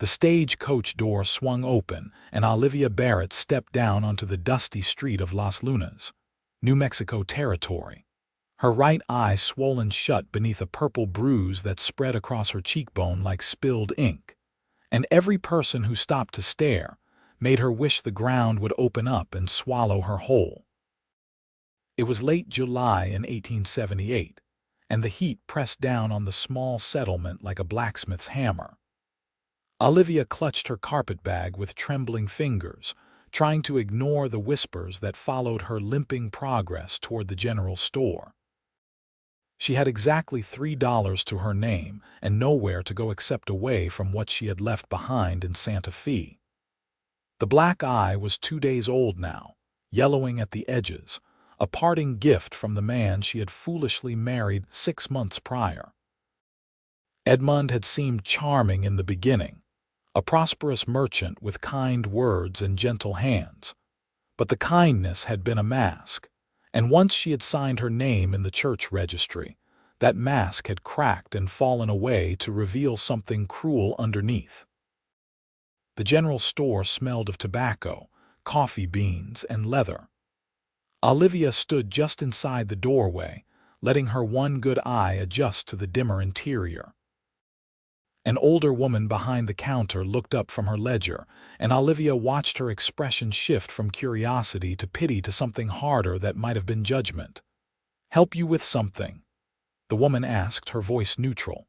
The stage-coach door swung open, and Olivia Barrett stepped down onto the dusty street of Las Lunas, New Mexico territory. Her right eye swollen shut beneath a purple bruise that spread across her cheekbone like spilled ink, and every person who stopped to stare made her wish the ground would open up and swallow her whole. It was late July in 1878, and the heat pressed down on the small settlement like a blacksmith's hammer. Olivia clutched her carpetbag with trembling fingers, trying to ignore the whispers that followed her limping progress toward the general store. She had exactly $3 to her name and nowhere to go except away from what she had left behind in Santa Fe. The black eye was 2 days old now, yellowing at the edges, a parting gift from the man she had foolishly married 6 months prior. Edmund had seemed charming in the beginning, a prosperous merchant with kind words and gentle hands. But the kindness had been a mask, and once she had signed her name in the church registry, that mask had cracked and fallen away to reveal something cruel underneath. The general store smelled of tobacco, coffee beans, and leather. Olivia stood just inside the doorway, letting her one good eye adjust to the dimmer interior. An older woman behind the counter looked up from her ledger, and Olivia watched her expression shift from curiosity to pity to something harder that might have been judgment. "Help you with something?" the woman asked, her voice neutral.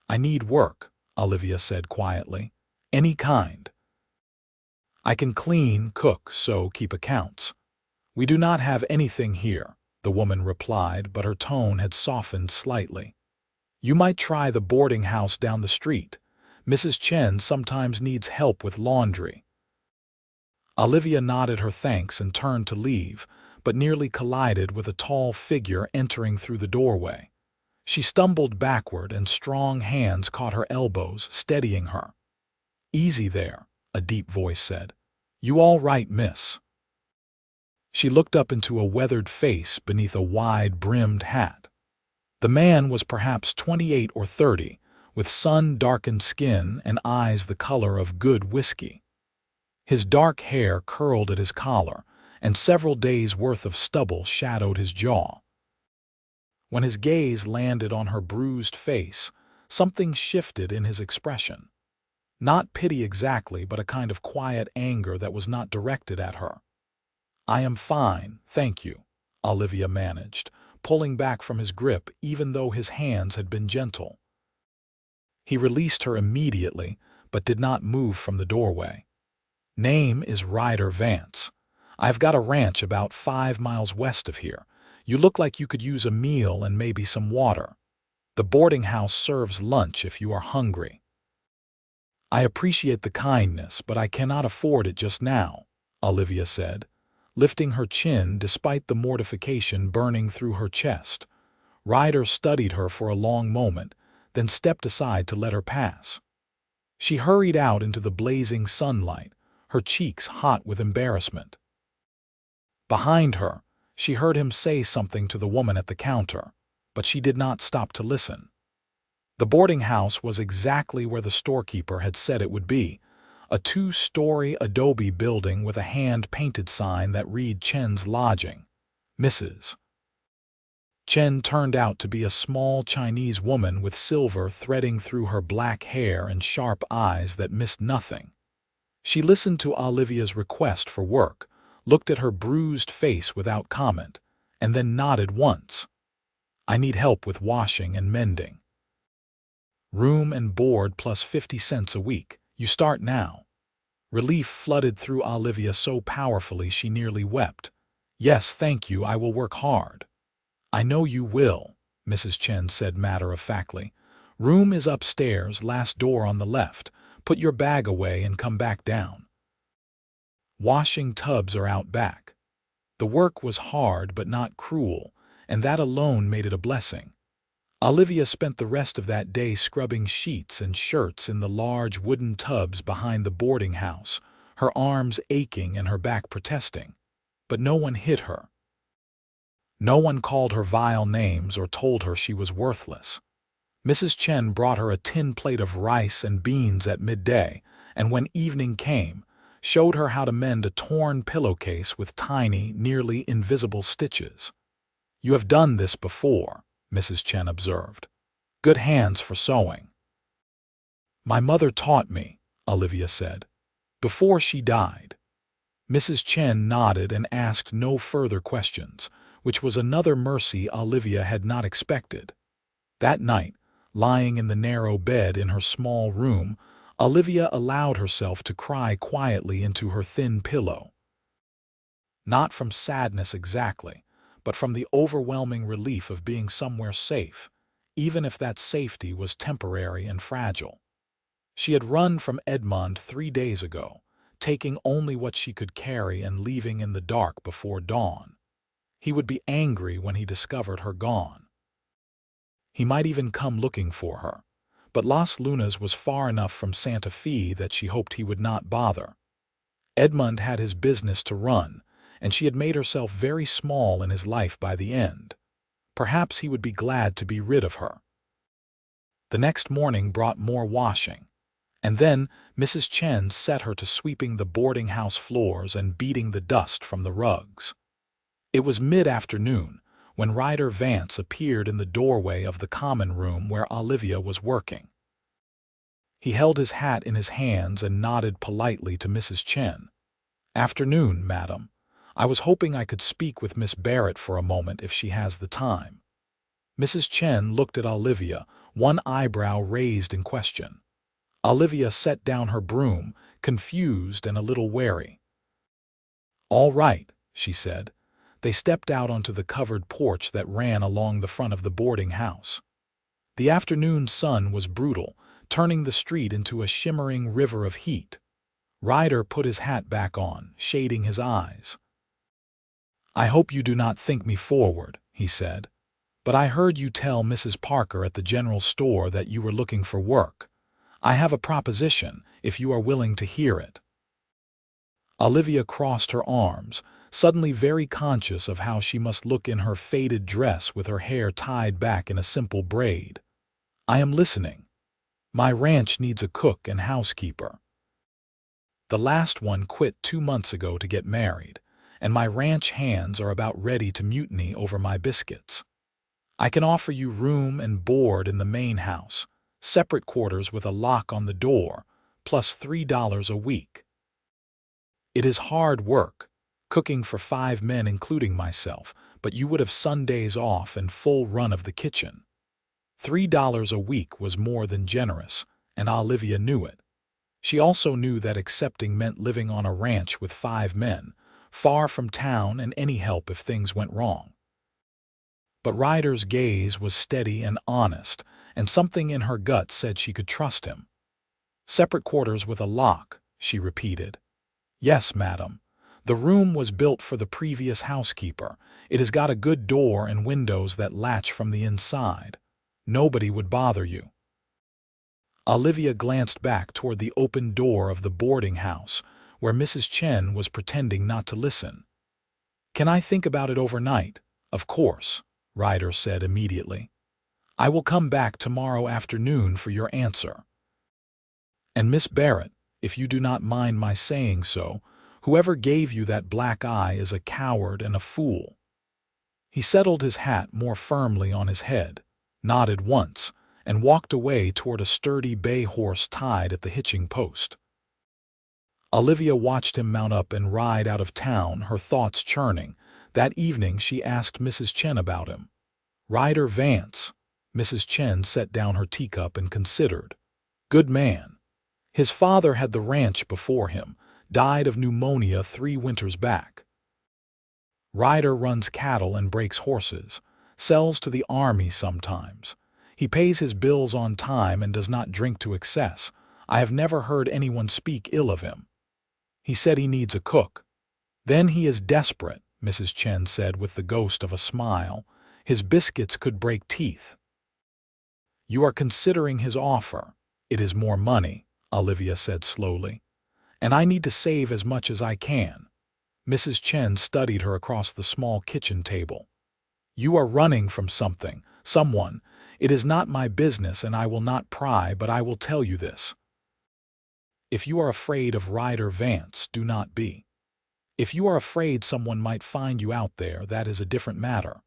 "I need work," Olivia said quietly. "Any kind." "I can clean, cook, sew, keep accounts." "We do not have anything here," the woman replied, but her tone had softened slightly. "You might try the boarding house down the street. Mrs. Chen sometimes needs help with laundry." Olivia nodded her thanks and turned to leave, but nearly collided with a tall figure entering through the doorway. She stumbled backward and strong hands caught her elbows, steadying her. "Easy there," a deep voice said. "You all right, miss?" She looked up into a weathered face beneath a wide-brimmed hat. The man was perhaps 28 or 30, with sun-darkened skin and eyes the color of good whiskey. His dark hair curled at his collar, and several days' worth of stubble shadowed his jaw. When his gaze landed on her bruised face, something shifted in his expression. Not pity exactly, but a kind of quiet anger that was not directed at her. "I am fine, thank you," Olivia managed, pulling back from his grip even though his hands had been gentle. He released her immediately, but did not move from the doorway. "Name is Ryder Vance. I've got a ranch about 5 miles west of here. You look like you could use a meal and maybe some water. The boarding house serves lunch if you are hungry." "I appreciate the kindness, but I cannot afford it just now," Olivia said, lifting her chin despite the mortification burning through her chest. Ryder studied her for a long moment, then stepped aside to let her pass. She hurried out into the blazing sunlight, her cheeks hot with embarrassment. Behind her, she heard him say something to the woman at the counter, but she did not stop to listen. The boarding house was exactly where the storekeeper had said it would be, a 2-story adobe building with a hand-painted sign that read Chen's Lodging, Mrs. Chen turned out to be a small Chinese woman with silver threading through her black hair and sharp eyes that missed nothing. She listened to Olivia's request for work, looked at her bruised face without comment, and then nodded once. "I need help with washing and mending. Room and board plus 50 cents a week. You start now." Relief flooded through Olivia so powerfully she nearly wept. "Yes, thank you, I will work hard." "I know you will," Mrs. Chen said matter-of-factly. "Room is upstairs, last door on the left. Put your bag away and come back down. Washing tubs are out back." The work was hard but not cruel, and that alone made it a blessing. Olivia spent the rest of that day scrubbing sheets and shirts in the large wooden tubs behind the boarding house, her arms aching and her back protesting. But no one hit her. No one called her vile names or told her she was worthless. Mrs. Chen brought her a tin plate of rice and beans at midday, and when evening came, showed her how to mend a torn pillowcase with tiny, nearly invisible stitches. "You have done this before," Mrs. Chen observed. "Good hands for sewing." "My mother taught me," Olivia said, "before she died." Mrs. Chen nodded and asked no further questions, which was another mercy Olivia had not expected. That night, lying in the narrow bed in her small room, Olivia allowed herself to cry quietly into her thin pillow. Not from sadness exactly, but from the overwhelming relief of being somewhere safe, even if that safety was temporary and fragile. She had run from Edmond 3 days ago, taking only what she could carry and leaving in the dark before dawn. He would be angry when he discovered her gone. He might even come looking for her, but Las Lunas was far enough from Santa Fe that she hoped he would not bother. Edmond had his business to run, and she had made herself very small in his life by the end. Perhaps he would be glad to be rid of her. The next morning brought more washing, and then Mrs. Chen set her to sweeping the boarding house floors and beating the dust from the rugs. It was mid-afternoon when Ryder Vance appeared in the doorway of the common room where Olivia was working. He held his hat in his hands and nodded politely to Mrs. Chen. "Afternoon, madam. I was hoping I could speak with Miss Barrett for a moment if she has the time." Mrs. Chen looked at Olivia, one eyebrow raised in question. Olivia set down her broom, confused and a little wary. "All right," she said. They stepped out onto the covered porch that ran along the front of the boarding house. The afternoon sun was brutal, turning the street into a shimmering river of heat. Ryder put his hat back on, shading his eyes. "I hope you do not think me forward," he said, "but I heard you tell Mrs. Parker at the general store that you were looking for work. I have a proposition, if you are willing to hear it." Olivia crossed her arms, suddenly very conscious of how she must look in her faded dress with her hair tied back in a simple braid. "I am listening. My ranch needs a cook and housekeeper. The last one quit 2 months ago to get married, and my ranch hands are about ready to mutiny over my biscuits. I can offer you room and board in the main house, separate quarters with a lock on the door, plus $3 a week. It is hard work, cooking for 5 men including myself, but you would have Sundays off and full run of the kitchen." $3 a week was more than generous, and Olivia knew it. She also knew that accepting meant living on a ranch with 5 men, far from town and any help if things went wrong. But Ryder's gaze was steady and honest, and something in her gut said she could trust him. "Separate quarters with a lock," she repeated. "Yes, madam. The room was built for the previous housekeeper. It has got a good door and windows that latch from the inside. Nobody would bother you." Olivia glanced back toward the open door of the boarding house, where Mrs. Chen was pretending not to listen. "Can I think about it overnight?" "Of course," Ryder said immediately. "I will come back tomorrow afternoon for your answer. And Miss Barrett, if you do not mind my saying so, whoever gave you that black eye is a coward and a fool." He settled his hat more firmly on his head, nodded once, and walked away toward a sturdy bay horse tied at the hitching post. Olivia watched him mount up and ride out of town, her thoughts churning. That evening she asked Mrs. Chen about him. "Ryder Vance." Mrs. Chen set down her teacup and considered. "Good man. His father had the ranch before him, died of pneumonia 3 winters back. Ryder runs cattle and breaks horses, sells to the army sometimes. He pays his bills on time and does not drink to excess. I have never heard anyone speak ill of him. He said he needs a cook." "Then he is desperate," Mrs. Chen said with the ghost of a smile. "His biscuits could break teeth." "You are considering his offer. It is more money," Olivia said slowly. "And I need to save as much as I can." Mrs. Chen studied her across the small kitchen table. "You are running from something, someone. It is not my business and I will not pry, but I will tell you this. If you are afraid of Ryder Vance, do not be. If you are afraid someone might find you out there, that is a different matter.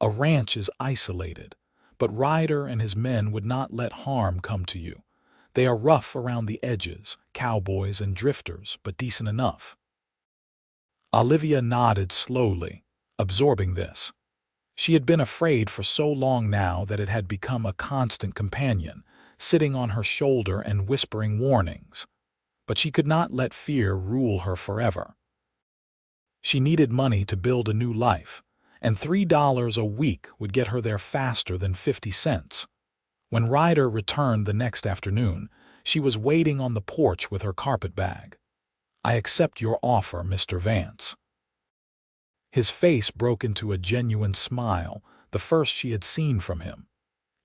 A ranch is isolated, but Ryder and his men would not let harm come to you. They are rough around the edges, cowboys and drifters, but decent enough. Olivia nodded slowly, absorbing this. She had been afraid for so long now that it had become a constant companion, sitting on her shoulder and whispering warnings. But she could not let fear rule her forever. She needed money to build a new life, and $3 a week would get her there faster than 50 cents. When Ryder returned the next afternoon, she was waiting on the porch with her carpet bag. "I accept your offer, Mr. Vance." His face broke into a genuine smile, the first she had seen from him.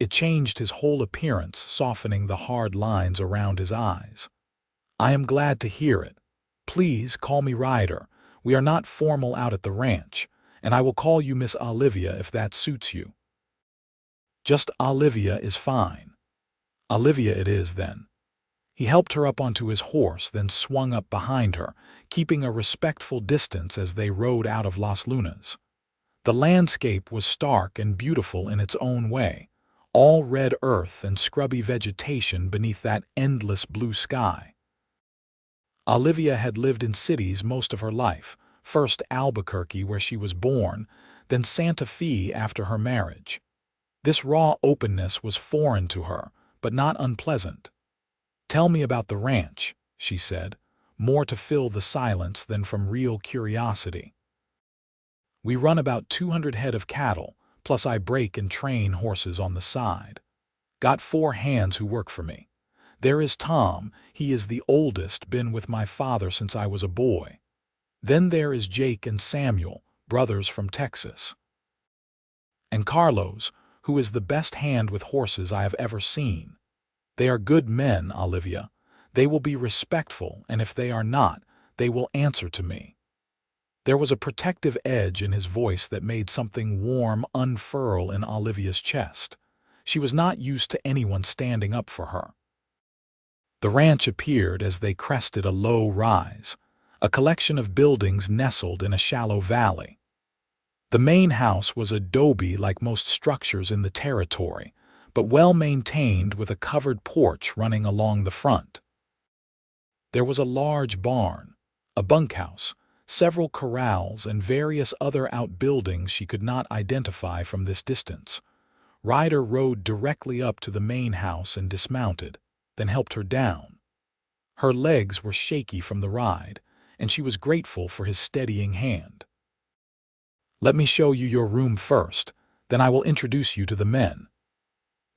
It changed his whole appearance, softening the hard lines around his eyes. "I am glad to hear it. Please call me Ryder. We are not formal out at the ranch, and I will call you Miss Olivia if that suits you." "Just Olivia is fine." "Olivia it is, then." He helped her up onto his horse, then swung up behind her, keeping a respectful distance as they rode out of Las Lunas. The landscape was stark and beautiful in its own way, all red earth and scrubby vegetation beneath that endless blue sky. Olivia had lived in cities most of her life, first Albuquerque where she was born, then Santa Fe after her marriage. This raw openness was foreign to her, but not unpleasant. "Tell me about the ranch," she said, more to fill the silence than from real curiosity. "We run about 200 head of cattle, plus I break and train horses on the side. Got 4 hands who work for me. There is Tom, he is the oldest, been with my father since I was a boy. Then there is Jake and Samuel, brothers from Texas. And Carlos, who is the best hand with horses I have ever seen. They are good men, Olivia. They will be respectful, and if they are not, they will answer to me." There was a protective edge in his voice that made something warm unfurl in Olivia's chest. She was not used to anyone standing up for her. The ranch appeared as they crested a low rise, a collection of buildings nestled in a shallow valley. The main house was adobe like most structures in the territory, but well-maintained with a covered porch running along the front. There was a large barn, a bunkhouse, several corrals, and various other outbuildings she could not identify from this distance. Ryder rode directly up to the main house and dismounted, then helped her down. Her legs were shaky from the ride, and she was grateful for his steadying hand. "Let me show you your room first, then I will introduce you to the men."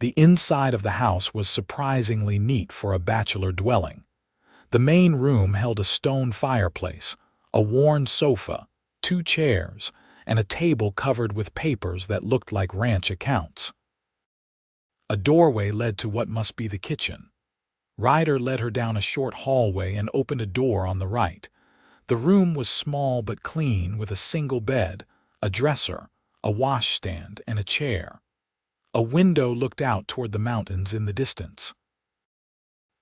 The inside of the house was surprisingly neat for a bachelor dwelling. The main room held a stone fireplace, a worn sofa, 2 chairs, and a table covered with papers that looked like ranch accounts. A doorway led to what must be the kitchen. Ryder led her down a short hallway and opened a door on the right. The room was small but clean, with a single bed, a dresser, a washstand, and a chair. A window looked out toward the mountains in the distance.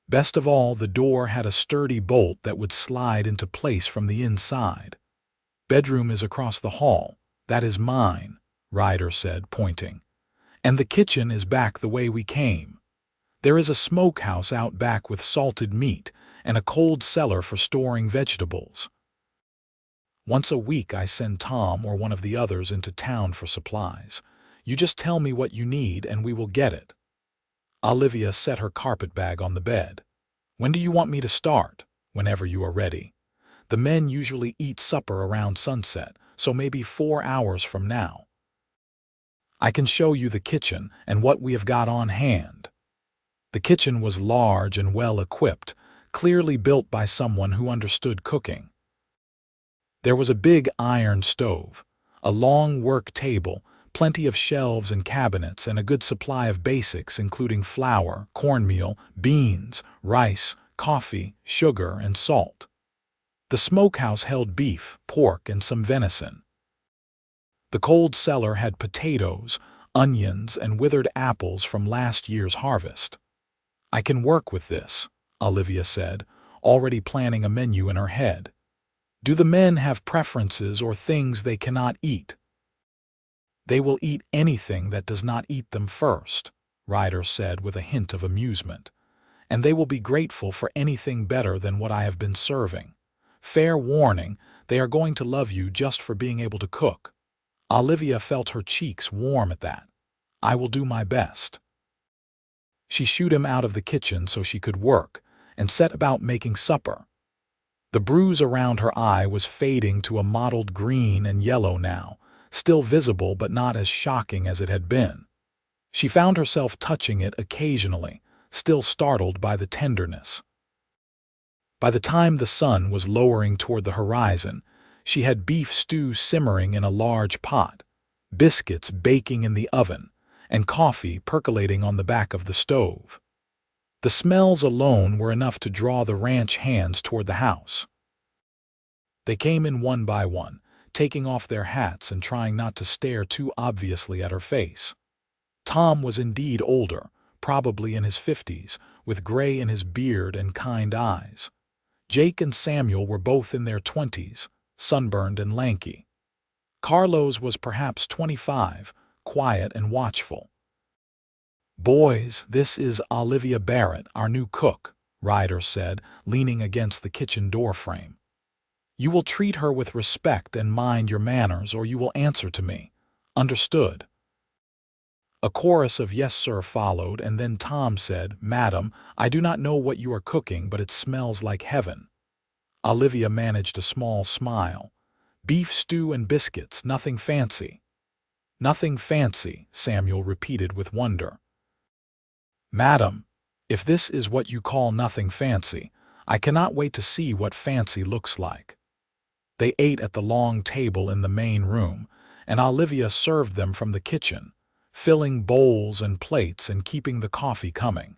Best of all, the door had a sturdy bolt that would slide into place from the inside. "Bedroom is across the hall. That is mine," Ryder said, pointing. "And the kitchen is back the way we came. There is a smokehouse out back with salted meat and a cold cellar for storing vegetables. Once a week I send Tom or one of the others into town for supplies. You just tell me what you need and we will get it." Olivia set her carpetbag on the bed. "When do you want me to start?" "Whenever you are ready. The men usually eat supper around sunset, so maybe 4 hours from now. I can show you the kitchen and what we have got on hand." The kitchen was large and well equipped, clearly built by someone who understood cooking. There was a big iron stove, a long work table, plenty of shelves and cabinets, and a good supply of basics including flour, cornmeal, beans, rice, coffee, sugar, and salt. The smokehouse held beef, pork, and some venison. The cold cellar had potatoes, onions, and withered apples from last year's harvest. "I can work with this," Olivia said, already planning a menu in her head. Do the men have preferences or things they cannot eat? They will eat anything that does not eat them first, Ryder said with a hint of amusement. And they will be grateful for anything better than what I have been serving. Fair warning, they are going to love you just for being able to cook. Olivia felt her cheeks warm at that. I will do my best. She shooed him out of the kitchen so she could work, and set about making supper. The bruise around her eye was fading to a mottled green and yellow now, still visible but not as shocking as it had been. She found herself touching it occasionally, still startled by the tenderness. By the time the sun was lowering toward the horizon, she had beef stew simmering in a large pot, biscuits baking in the oven, and coffee percolating on the back of the stove. The smells alone were enough to draw the ranch hands toward the house. They came in one by one, taking off their hats and trying not to stare too obviously at her face. Tom was indeed older, probably in his 50s, with gray in his beard and kind eyes. Jake and Samuel were both in their 20s, sunburned and lanky. Carlos was perhaps 25, quiet and watchful. "Boys, this is Olivia Barrett, our new cook," Ryder said, leaning against the kitchen doorframe. "You will treat her with respect and mind your manners, or you will answer to me. Understood?" A chorus of "yes, sir" followed, and then Tom said, "Madam, I do not know what you are cooking, but it smells like heaven." Olivia managed a small smile. "Beef stew and biscuits, nothing fancy." "Nothing fancy," Samuel repeated with wonder. "Madam, if this is what you call nothing fancy, I cannot wait to see what fancy looks like." They ate at the long table in the main room, and Olivia served them from the kitchen, filling bowls and plates and keeping the coffee coming.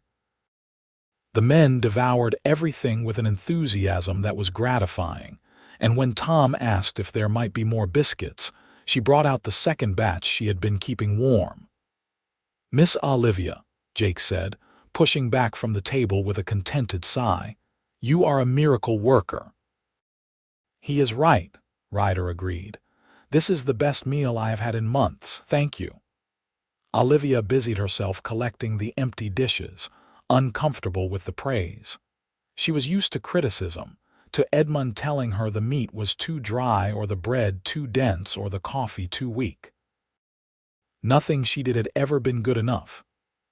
The men devoured everything with an enthusiasm that was gratifying, and when Tom asked if there might be more biscuits, she brought out the second batch she had been keeping warm. "Miss Olivia," Jake said, pushing back from the table with a contented sigh, "you are a miracle worker." "He is right," Ryder agreed. "This is the best meal I have had in months, thank you." Olivia busied herself collecting the empty dishes, uncomfortable with the praise. She was used to criticism, to Edmund telling her the meat was too dry or the bread too dense or the coffee too weak. Nothing she did had ever been good enough.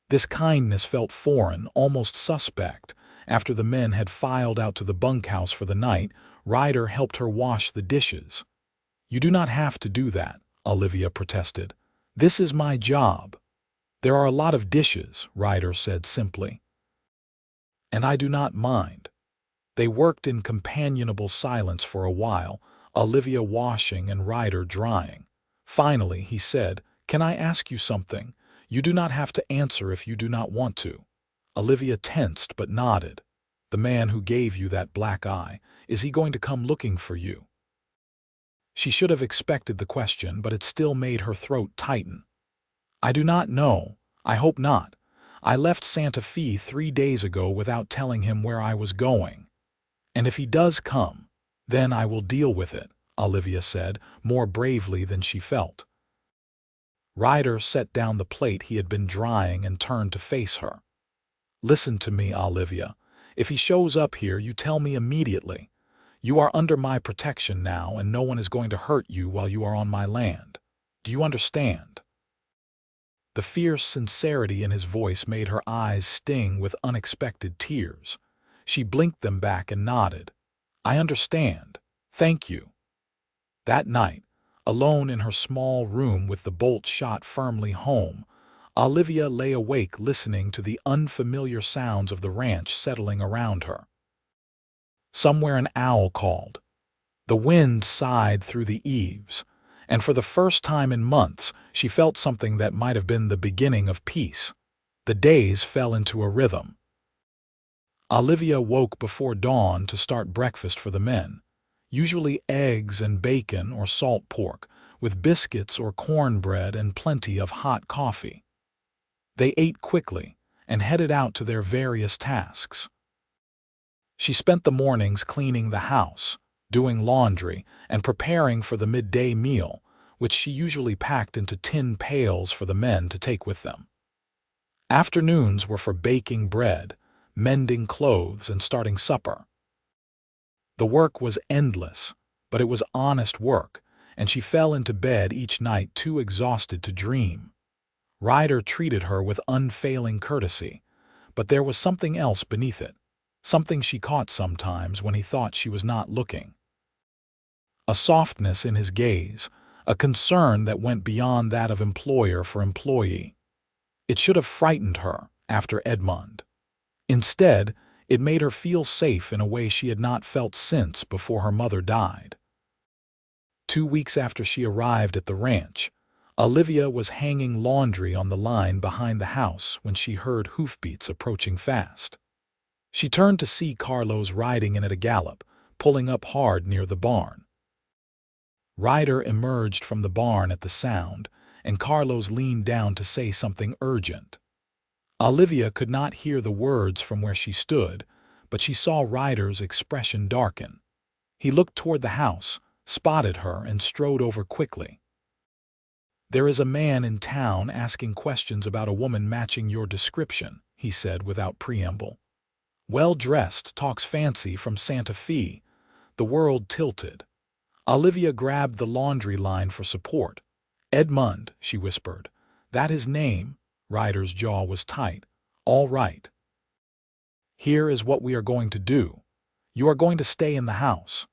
This kindness felt foreign, almost suspect. After the men had filed out to the bunkhouse for the night, Ryder helped her wash the dishes. "You do not have to do that," Olivia protested. "This is my job." "There are a lot of dishes," Ryder said simply. "And I do not mind." They worked in companionable silence for a while, Olivia washing and Ryder drying. Finally, he said, "Can I ask you something? You do not have to answer if you do not want to." Olivia tensed but nodded. "The man who gave you that black eye, is he going to come looking for you?" She should have expected the question, but it still made her throat tighten. "I do not know. I hope not. I left Santa Fe 3 days ago without telling him where I was going. And if he does come, then I will deal with it," Olivia said, more bravely than she felt. Ryder set down the plate he had been drying and turned to face her. "Listen to me, Olivia. If he shows up here, you tell me immediately. You are under my protection now, and no one is going to hurt you while you are on my land. Do you understand?" The fierce sincerity in his voice made her eyes sting with unexpected tears. She blinked them back and nodded. "I understand. Thank you." That night, alone in her small room with the bolt shot firmly home, Olivia lay awake listening to the unfamiliar sounds of the ranch settling around her. Somewhere an owl called. The wind sighed through the eaves, and for the first time in months she felt something that might have been the beginning of peace. The days fell into a rhythm. Olivia woke before dawn to start breakfast for the men, usually eggs and bacon or salt pork, with biscuits or cornbread and plenty of hot coffee. They ate quickly and headed out to their various tasks. She spent the mornings cleaning the house, doing laundry, and preparing for the midday meal, which she usually packed into tin pails for the men to take with them. Afternoons were for baking bread, mending clothes, and starting supper. The work was endless, but it was honest work, and she fell into bed each night too exhausted to dream. Ryder treated her with unfailing courtesy, but there was something else beneath it, something she caught sometimes when he thought she was not looking. A softness in his gaze, a concern that went beyond that of employer for employee. It should have frightened her after Edmund. Instead, it made her feel safe in a way she had not felt since before her mother died. 2 weeks after she arrived at the ranch, Olivia was hanging laundry on the line behind the house when she heard hoofbeats approaching fast. She turned to see Carlos riding in at a gallop, pulling up hard near the barn. Ryder emerged from the barn at the sound, and Carlos leaned down to say something urgent. Olivia could not hear the words from where she stood, but she saw Ryder's expression darken. He looked toward the house, spotted her, and strode over quickly. "There is a man in town asking questions about a woman matching your description," he said without preamble. "Well-dressed, talks fancy, from Santa Fe." The world tilted. Olivia grabbed the laundry line for support. "Edmund," she whispered. "That his name?" Ryder's jaw was tight. "All right. Here is what we are going to do. You are going to stay in the house.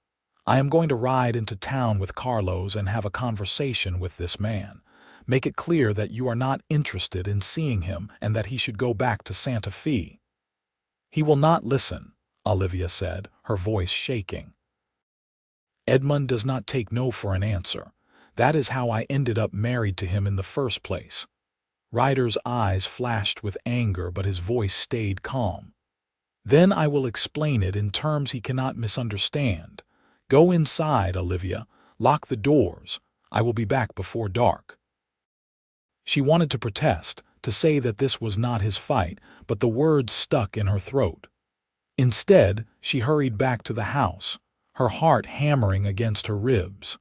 I am going to ride into town with Carlos and have a conversation with this man. Make it clear that you are not interested in seeing him and that he should go back to Santa Fe." "He will not listen," Olivia said, her voice shaking. "Edmund does not take no for an answer. That is how I ended up married to him in the first place." Ryder's eyes flashed with anger, but his voice stayed calm. "Then I will explain it in terms he cannot misunderstand. Go inside, Olivia. Lock the doors. I will be back before dark." She wanted to protest, to say that this was not his fight, but the words stuck in her throat. Instead, she hurried back to the house, her heart hammering against her ribs.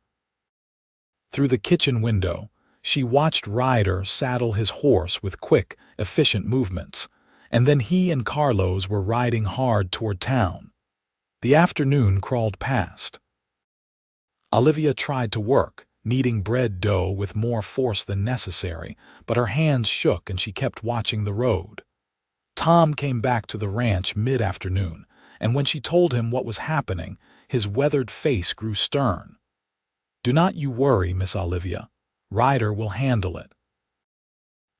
Through the kitchen window, she watched Ryder saddle his horse with quick, efficient movements, and then he and Carlos were riding hard toward town. The afternoon crawled past. Olivia tried to work, kneading bread dough with more force than necessary, but her hands shook and she kept watching the road. Tom came back to the ranch mid-afternoon, and when she told him what was happening, his weathered face grew stern. "Do not you worry, Miss Olivia. Ryder will handle it.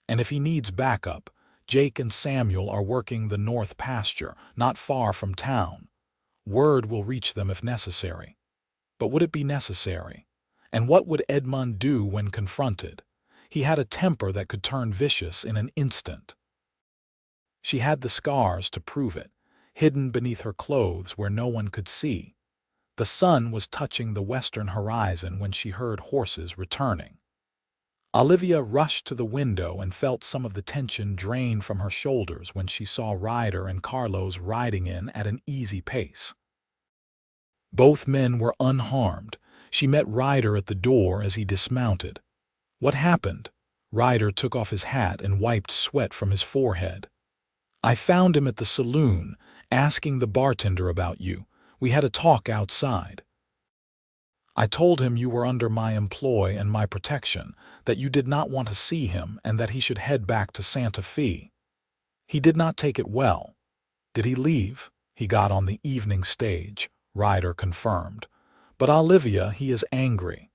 And if he needs backup, Jake and Samuel are working the north pasture, not far from town. Word will reach them if necessary." But would it be necessary? And what would Edmund do when confronted? He had a temper that could turn vicious in an instant. She had the scars to prove it, hidden beneath her clothes where no one could see. The sun was touching the western horizon when she heard horses returning. Olivia rushed to the window and felt some of the tension drain from her shoulders when she saw Ryder and Carlos riding in at an easy pace. Both men were unharmed. She met Ryder at the door as he dismounted. "What happened?" Ryder took off his hat and wiped sweat from his forehead. "I found him at the saloon, asking the bartender about you. We had a talk outside. I told him you were under my employ and my protection, that you did not want to see him and that he should head back to Santa Fe. He did not take it well." "Did he leave?" "He got on the evening stage," Ryder confirmed. "But Olivia, he is angry.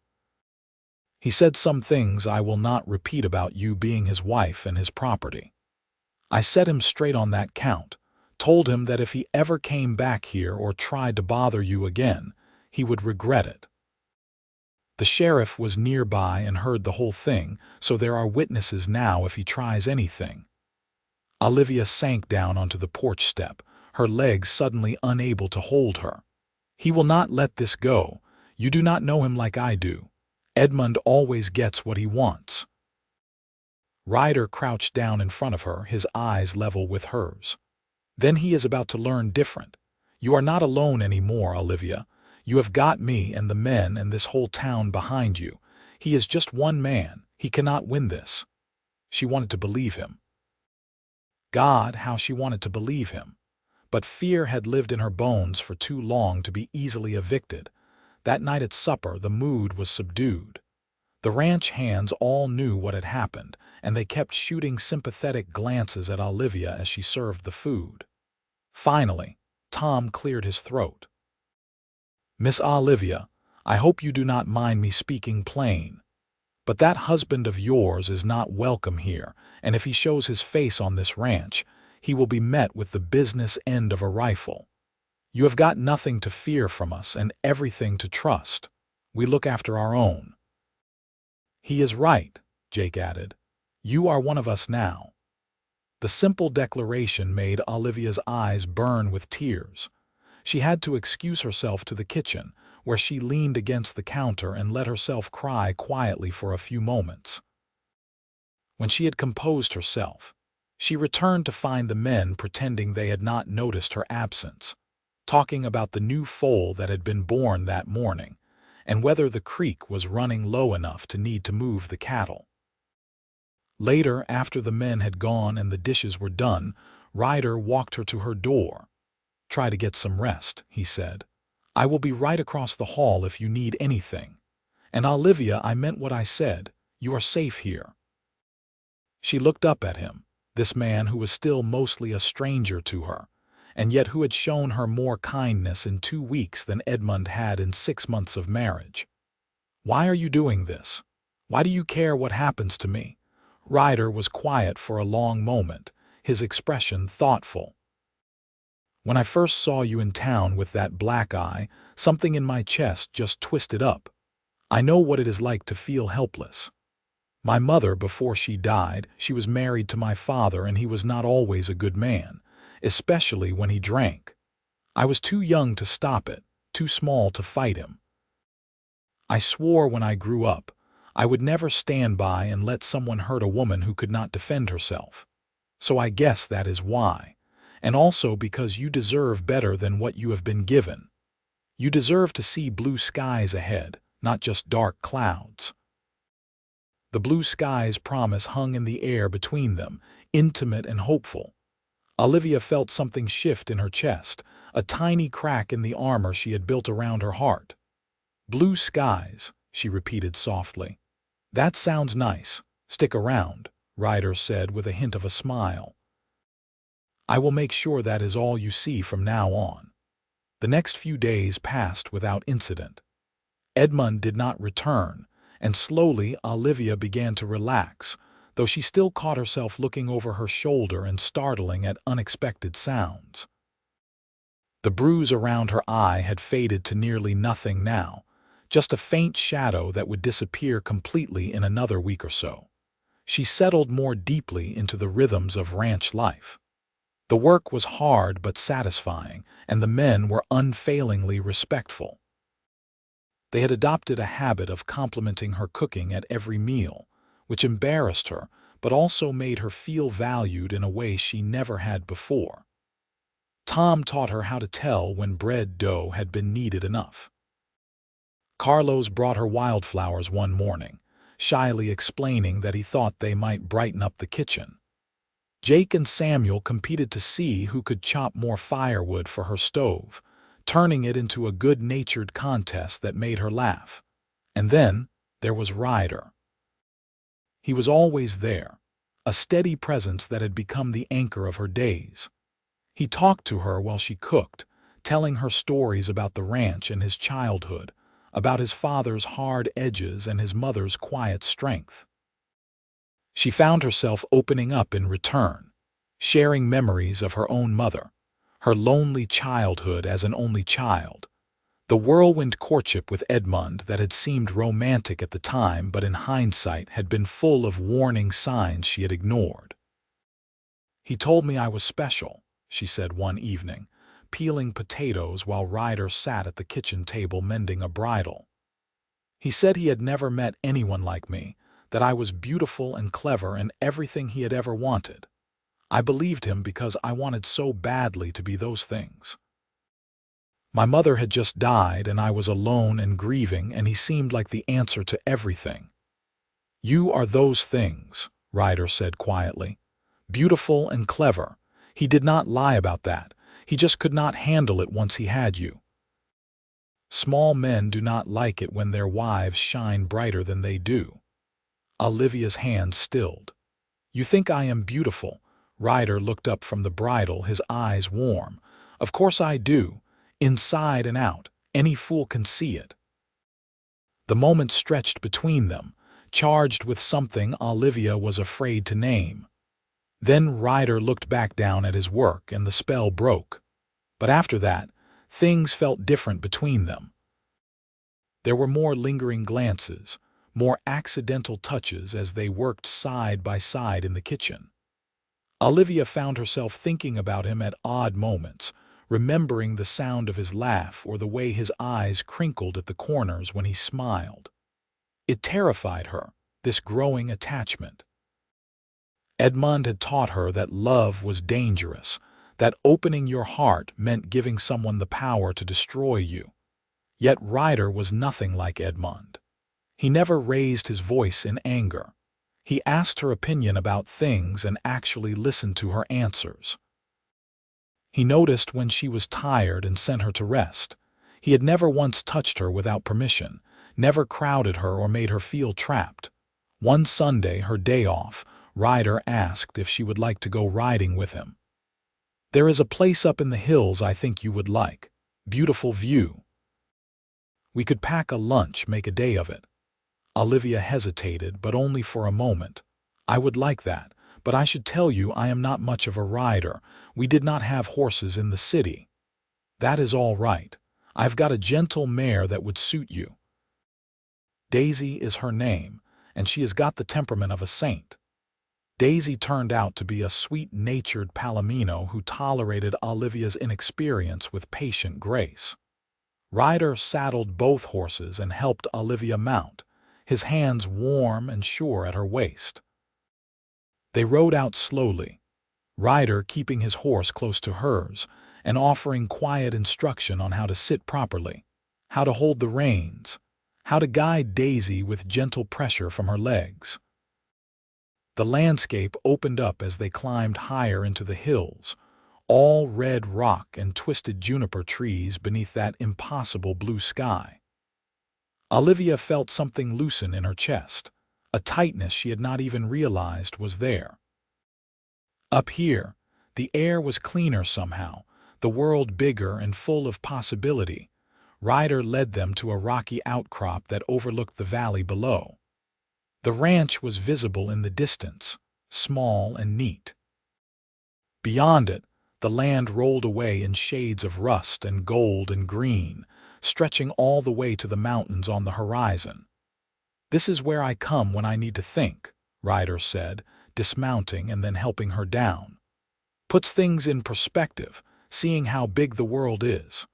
He said some things I will not repeat about you being his wife and his property. I set him straight on that count, told him that if he ever came back here or tried to bother you again, he would regret it. The sheriff was nearby and heard the whole thing, so there are witnesses now if he tries anything." Olivia sank down onto the porch step, her legs suddenly unable to hold her. "He will not let this go. You do not know him like I do. Edmund always gets what he wants." Ryder crouched down in front of her, his eyes level with hers. "Then he is about to learn different. You are not alone anymore, Olivia. You have got me and the men and this whole town behind you. He is just one man. He cannot win this." She wanted to believe him. God, how she wanted to believe him. But fear had lived in her bones for too long to be easily evicted. That night at supper, the mood was subdued. The ranch hands all knew what had happened, and they kept shooting sympathetic glances at Olivia as she served the food. Finally, Tom cleared his throat. "Miss Olivia, I hope you do not mind me speaking plain. But that husband of yours is not welcome here, and if he shows his face on this ranch, he will be met with the business end of a rifle. You have got nothing to fear from us and everything to trust. We look after our own." "He is right," Jake added. "You are one of us now." The simple declaration made Olivia's eyes burn with tears. She had to excuse herself to the kitchen, where she leaned against the counter and let herself cry quietly for a few moments. When she had composed herself, she returned to find the men pretending they had not noticed her absence, talking about the new foal that had been born that morning, and whether the creek was running low enough to need to move the cattle. Later, after the men had gone and the dishes were done, Ryder walked her to her door. "Try to get some rest," he said. "I will be right across the hall if you need anything. And Olivia, I meant what I said. You are safe here." She looked up at him, this man who was still mostly a stranger to her, and yet who had shown her more kindness in 2 weeks than Edmund had in 6 months of marriage. "Why are you doing this? Why do you care what happens to me?" Ryder was quiet for a long moment, his expression thoughtful. "When I first saw you in town with that black eye, something in my chest just twisted up. I know what it is like to feel helpless. My mother, before she died, she was married to my father, and he was not always a good man, especially when he drank. I was too young to stop it, too small to fight him. I swore when I grew up I would never stand by and let someone hurt a woman who could not defend herself. So I guess that is why. And also because you deserve better than what you have been given. You deserve to see blue skies ahead, not just dark clouds." The blue skies promise hung in the air between them, intimate and hopeful. Olivia felt something shift in her chest, a tiny crack in the armor she had built around her heart. "Blue skies," she repeated softly. "That sounds nice. Stick around," Ryder said with a hint of a smile. "I will make sure that is all you see from now on." The next few days passed without incident. Edmund did not return, and slowly Olivia began to relax, though she still caught herself looking over her shoulder and startling at unexpected sounds. The bruise around her eye had faded to nearly nothing now, just a faint shadow that would disappear completely in another week or so. She settled more deeply into the rhythms of ranch life. The work was hard but satisfying, and the men were unfailingly respectful. They had adopted a habit of complimenting her cooking at every meal, which embarrassed her but also made her feel valued in a way she never had before. Tom taught her how to tell when bread dough had been kneaded enough. Carlos brought her wildflowers one morning, shyly explaining that he thought they might brighten up the kitchen. Jake and Samuel competed to see who could chop more firewood for her stove, turning it into a good-natured contest that made her laugh. And then there was Ryder. He was always there, a steady presence that had become the anchor of her days. He talked to her while she cooked, telling her stories about the ranch and his childhood, about his father's hard edges and his mother's quiet strength. She found herself opening up in return, sharing memories of her own mother, her lonely childhood as an only child, the whirlwind courtship with Edmund that had seemed romantic at the time but in hindsight had been full of warning signs she had ignored. "He told me I was special," she said one evening, peeling potatoes while Ryder sat at the kitchen table mending a bridle. "He said he had never met anyone like me, that I was beautiful and clever and everything he had ever wanted. I believed him because I wanted so badly to be those things." My mother had just died, and I was alone and grieving, and he seemed like the answer to everything. You are those things, Ryder said quietly. Beautiful and clever. He did not lie about that. He just could not handle it once he had you. Small men do not like it when their wives shine brighter than they do. Olivia's hand stilled. You think I am beautiful? Ryder looked up from the bridle, his eyes warm. Of course I do. Inside and out. Any fool can see it. The moment stretched between them, charged with something Olivia was afraid to name. Then Ryder looked back down at his work, and the spell broke. But after that, things felt different between them. There were more lingering glances, more accidental touches as they worked side by side in the kitchen. Olivia found herself thinking about him at odd moments, remembering the sound of his laugh or the way his eyes crinkled at the corners when he smiled. It terrified her, this growing attachment. Edmund had taught her that love was dangerous, that opening your heart meant giving someone the power to destroy you. Yet Ryder was nothing like Edmund. He never raised his voice in anger. He asked her opinion about things and actually listened to her answers. He noticed when she was tired and sent her to rest. He had never once touched her without permission, never crowded her or made her feel trapped. One Sunday, her day off, Ryder asked if she would like to go riding with him. There is a place up in the hills I think you would like. Beautiful view. We could pack a lunch, make a day of it. Olivia hesitated, but only for a moment. I would like that, but I should tell you I am not much of a rider. We did not have horses in the city. That is all right. I've got a gentle mare that would suit you. Daisy is her name, and she has got the temperament of a saint. Daisy turned out to be a sweet-natured palomino who tolerated Olivia's inexperience with patient grace. Ryder saddled both horses and helped Olivia mount, his hands warm and sure at her waist. They rode out slowly, Ryder keeping his horse close to hers and offering quiet instruction on how to sit properly, how to hold the reins, how to guide Daisy with gentle pressure from her legs. The landscape opened up as they climbed higher into the hills, all red rock and twisted juniper trees beneath that impossible blue sky. Olivia felt something loosen in her chest, a tightness she had not even realized was there. Up here, the air was cleaner somehow, the world bigger and full of possibility. Ryder led them to a rocky outcrop that overlooked the valley below. The ranch was visible in the distance, small and neat. Beyond it, the land rolled away in shades of rust and gold and green, stretching all the way to the mountains on the horizon. This is where I come when I need to think, Ryder said, dismounting and then helping her down. Puts things in perspective, seeing how big the world is.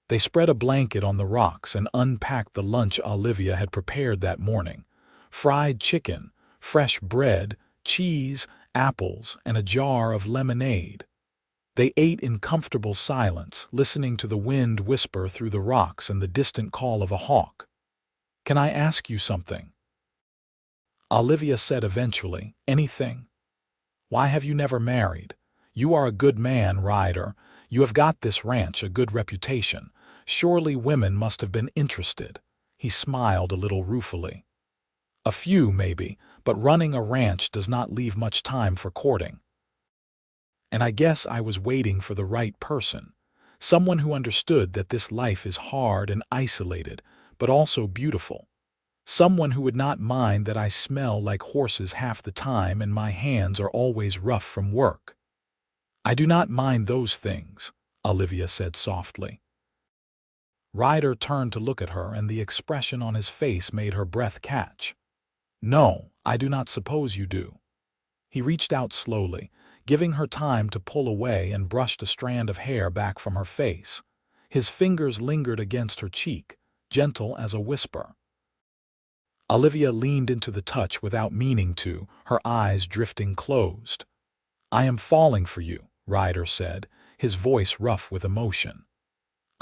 They spread a blanket on the rocks and unpacked the lunch Olivia had prepared that morning. Fried chicken, fresh bread, cheese, apples, and a jar of lemonade. They ate in comfortable silence, listening to the wind whisper through the rocks and the distant call of a hawk. Can I ask you something? Olivia said eventually, anything. Why have you never married? You are a good man, Ryder. You have got this ranch a good reputation. Surely women must have been interested. He smiled a little ruefully. A few, maybe, but running a ranch does not leave much time for courting. And I guess I was waiting for the right person, someone who understood that this life is hard and isolated, but also beautiful. Someone who would not mind that I smell like horses half the time and my hands are always rough from work. I do not mind those things, Olivia said softly. Ryder turned to look at her, and the expression on his face made her breath catch. No, I do not suppose you do. He reached out slowly, giving her time to pull away, and brushed a strand of hair back from her face. His fingers lingered against her cheek, gentle as a whisper. Olivia leaned into the touch without meaning to, her eyes drifting closed. I am falling for you, Ryder said, his voice rough with emotion.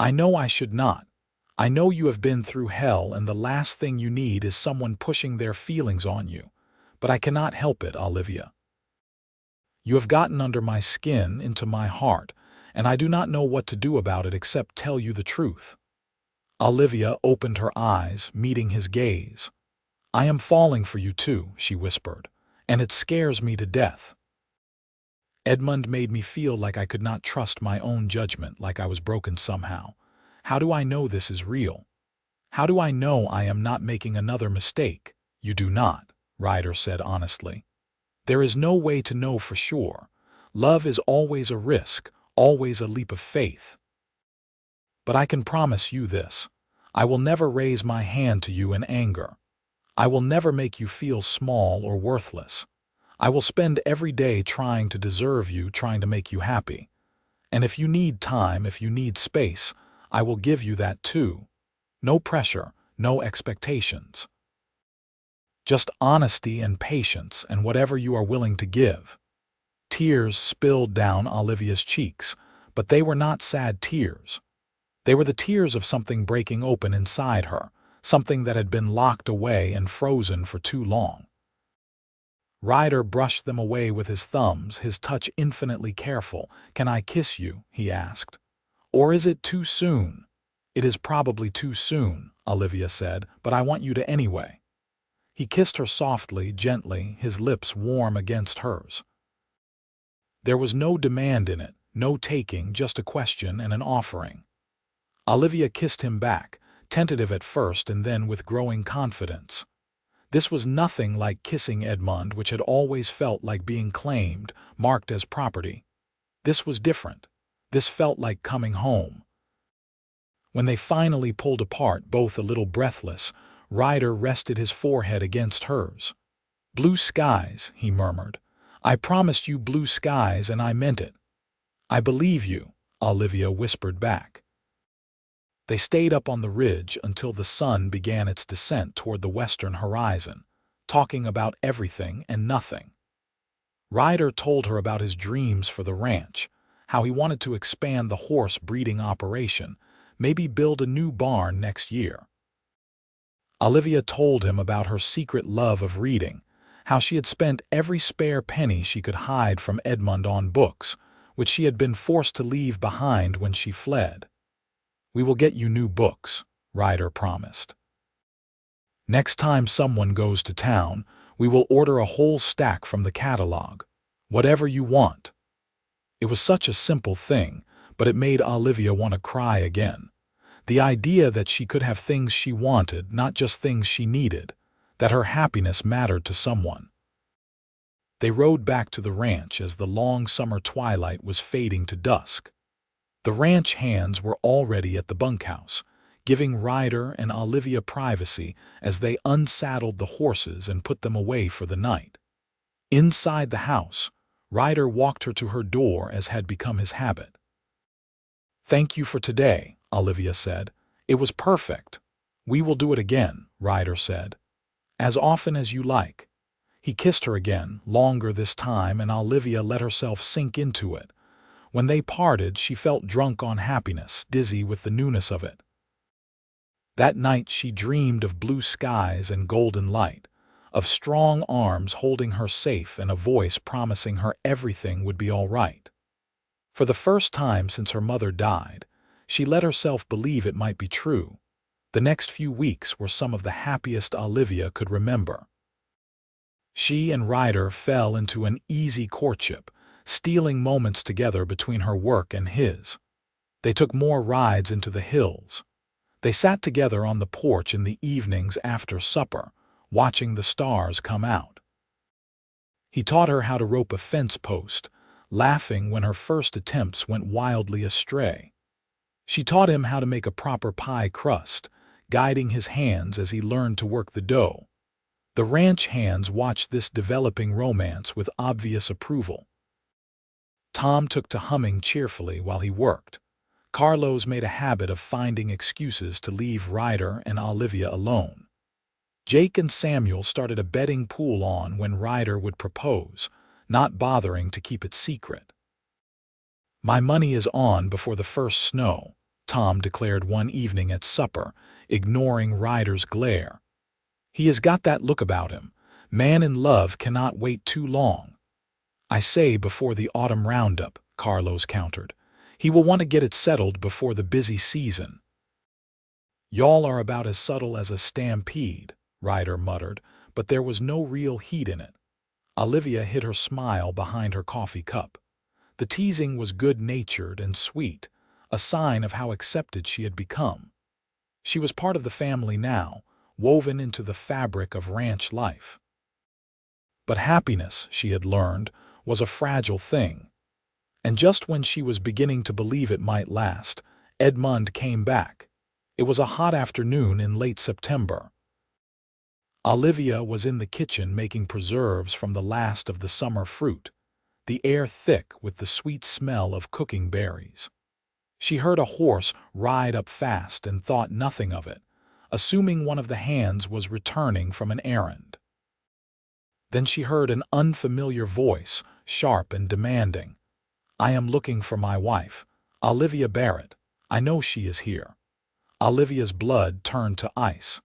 I know I should not. I know you have been through hell and the last thing you need is someone pushing their feelings on you. But I cannot help it, Olivia. You have gotten under my skin, into my heart, and I do not know what to do about it except tell you the truth. Olivia opened her eyes, meeting his gaze. I am falling for you too, she whispered, and it scares me to death. Edmund made me feel like I could not trust my own judgment, like I was broken somehow. How do I know this is real? How do I know I am not making another mistake? You do not, Ryder said honestly. There is no way to know for sure. Love is always a risk, always a leap of faith. But I can promise you this. I will never raise my hand to you in anger. I will never make you feel small or worthless. I will spend every day trying to deserve you, trying to make you happy. And if you need time, if you need space, I will give you that too. No pressure, no expectations. Just honesty and patience and whatever you are willing to give. Tears spilled down Olivia's cheeks, but they were not sad tears. They were the tears of something breaking open inside her, something that had been locked away and frozen for too long. Ryder brushed them away with his thumbs, his touch infinitely careful. Can I kiss you? He asked. Or is it too soon? It is probably too soon, Olivia said, but I want you to anyway. He kissed her softly, gently, his lips warm against hers. There was no demand in it, no taking, just a question and an offering. Olivia kissed him back, tentative at first and then with growing confidence. This was nothing like kissing Edmund, which had always felt like being claimed, marked as property. This was different. This felt like coming home. When they finally pulled apart, both a little breathless, Ryder rested his forehead against hers. Blue skies, he murmured. I promised you blue skies and I meant it. I believe you, Olivia whispered back. They stayed up on the ridge until the sun began its descent toward the western horizon, talking about everything and nothing. Ryder told her about his dreams for the ranch, how he wanted to expand the horse breeding operation, maybe build a new barn next year. Olivia told him about her secret love of reading, how she had spent every spare penny she could hide from Edmund on books, which she had been forced to leave behind when she fled. We will get you new books, Ryder promised. Next time someone goes to town, we will order a whole stack from the catalog. Whatever you want. It was such a simple thing, but it made Olivia want to cry again. The idea that she could have things she wanted, not just things she needed, that her happiness mattered to someone. They rode back to the ranch as the long summer twilight was fading to dusk. The ranch hands were already at the bunkhouse, giving Ryder and Olivia privacy as they unsaddled the horses and put them away for the night. Inside the house, Ryder walked her to her door as had become his habit. Thank you for today, Olivia said. It was perfect. We will do it again, Ryder said. As often as you like. He kissed her again, longer this time, and Olivia let herself sink into it. When they parted, she felt drunk on happiness, dizzy with the newness of it. That night she dreamed of blue skies and golden light, of strong arms holding her safe and a voice promising her everything would be all right. For the first time since her mother died, she let herself believe it might be true. The next few weeks were some of the happiest Olivia could remember. She and Ryder fell into an easy courtship, stealing moments together between her work and his. They took more rides into the hills. They sat together on the porch in the evenings after supper, watching the stars come out. He taught her how to rope a fence post, laughing when her first attempts went wildly astray. She taught him how to make a proper pie crust, guiding his hands as he learned to work the dough. The ranch hands watched this developing romance with obvious approval. Tom took to humming cheerfully while he worked. Carlos made a habit of finding excuses to leave Ryder and Olivia alone. Jake and Samuel started a betting pool on when Ryder would propose, not bothering to keep it secret. My money is on before the first snow, Tom declared one evening at supper, ignoring Ryder's glare. "He has got that look about him. Man in love cannot wait too long." "I say before the autumn roundup," Carlos countered. "He will want to get it settled before the busy season." "Y'all are about as subtle as a stampede," Ryder muttered, but there was no real heat in it. Olivia hid her smile behind her coffee cup. The teasing was good-natured and sweet, a sign of how accepted she had become. She was part of the family now, woven into the fabric of ranch life. But happiness, she had learned, was a fragile thing. And just when she was beginning to believe it might last, Edmund came back. It was a hot afternoon in late September. Olivia was in the kitchen making preserves from the last of the summer fruit, the air thick with the sweet smell of cooking berries. She heard a horse ride up fast and thought nothing of it, assuming one of the hands was returning from an errand. Then she heard an unfamiliar voice, sharp and demanding. "I am looking for my wife, Olivia Barrett. I know she is here." Olivia's blood turned to ice.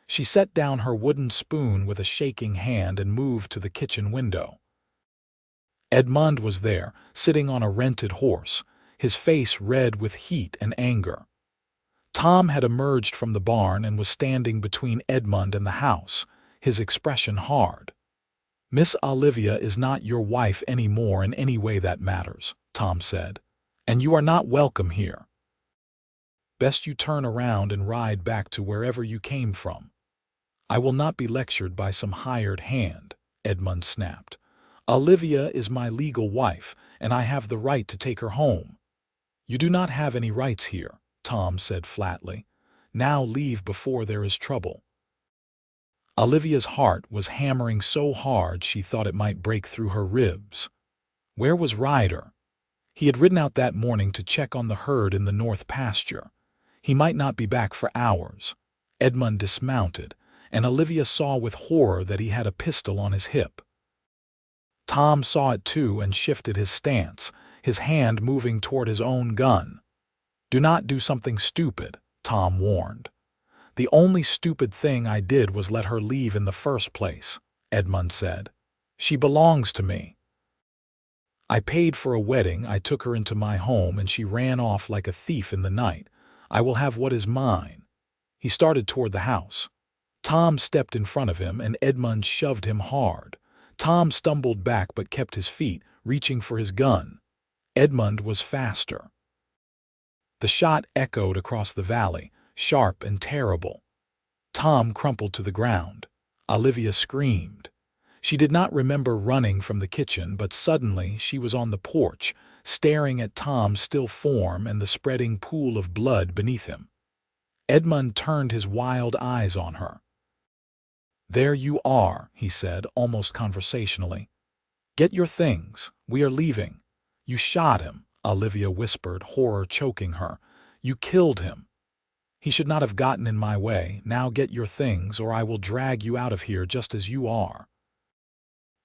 She set down her wooden spoon with a shaking hand and moved to the kitchen window. Edmund was there, sitting on a rented horse, his face red with heat and anger. Tom had emerged from the barn and was standing between Edmund and the house, his expression hard. "Miss Olivia is not your wife any more in any way that matters," Tom said, "and you are not welcome here. Best you turn around and ride back to wherever you came from." "I will not be lectured by some hired hand," Edmund snapped. "Olivia is my legal wife, and I have the right to take her home." "You do not have any rights here," Tom said flatly. "Now leave before there is trouble." Olivia's heart was hammering so hard she thought it might break through her ribs. Where was Ryder? He had ridden out that morning to check on the herd in the north pasture. He might not be back for hours. Edmund dismounted, and Olivia saw with horror that he had a pistol on his hip. Tom saw it too and shifted his stance, his hand moving toward his own gun. "Do not do something stupid," Tom warned. "The only stupid thing I did was let her leave in the first place," Edmund said. "She belongs to me. I paid for a wedding, I took her into my home, and she ran off like a thief in the night. I will have what is mine." He started toward the house. Tom stepped in front of him, and Edmund shoved him hard. Tom stumbled back but kept his feet, reaching for his gun. Edmund was faster. The shot echoed across the valley, sharp and terrible. Tom crumpled to the ground. Olivia screamed. She did not remember running from the kitchen, but suddenly she was on the porch, staring at Tom's still form and the spreading pool of blood beneath him. Edmund turned his wild eyes on her. "There you are," he said, almost conversationally. "Get your things. We are leaving." "You shot him," Olivia whispered, horror choking her. "You killed him." "He should not have gotten in my way. Now get your things, or I will drag you out of here just as you are."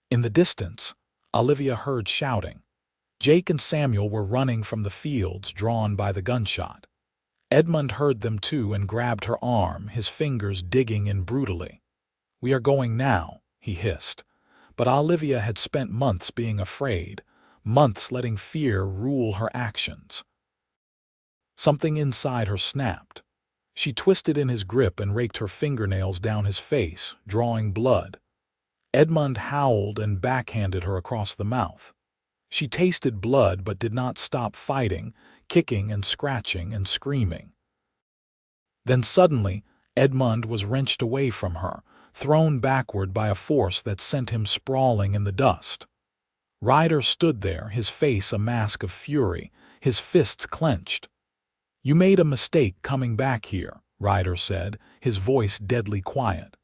In the distance, Olivia heard shouting. Jake and Samuel were running from the fields, drawn by the gunshot. Edmund heard them too and grabbed her arm, his fingers digging in brutally. "We are going now," he hissed. But Olivia had spent months being afraid, months letting fear rule her actions. Something inside her snapped. She twisted in his grip and raked her fingernails down his face, drawing blood. Edmund howled and backhanded her across the mouth. She tasted blood but did not stop fighting, kicking and scratching and screaming. Then suddenly, Edmund was wrenched away from her, thrown backward by a force that sent him sprawling in the dust. Ryder stood there, his face a mask of fury, his fists clenched. "You made a mistake coming back here," Ryder said, his voice deadly quiet.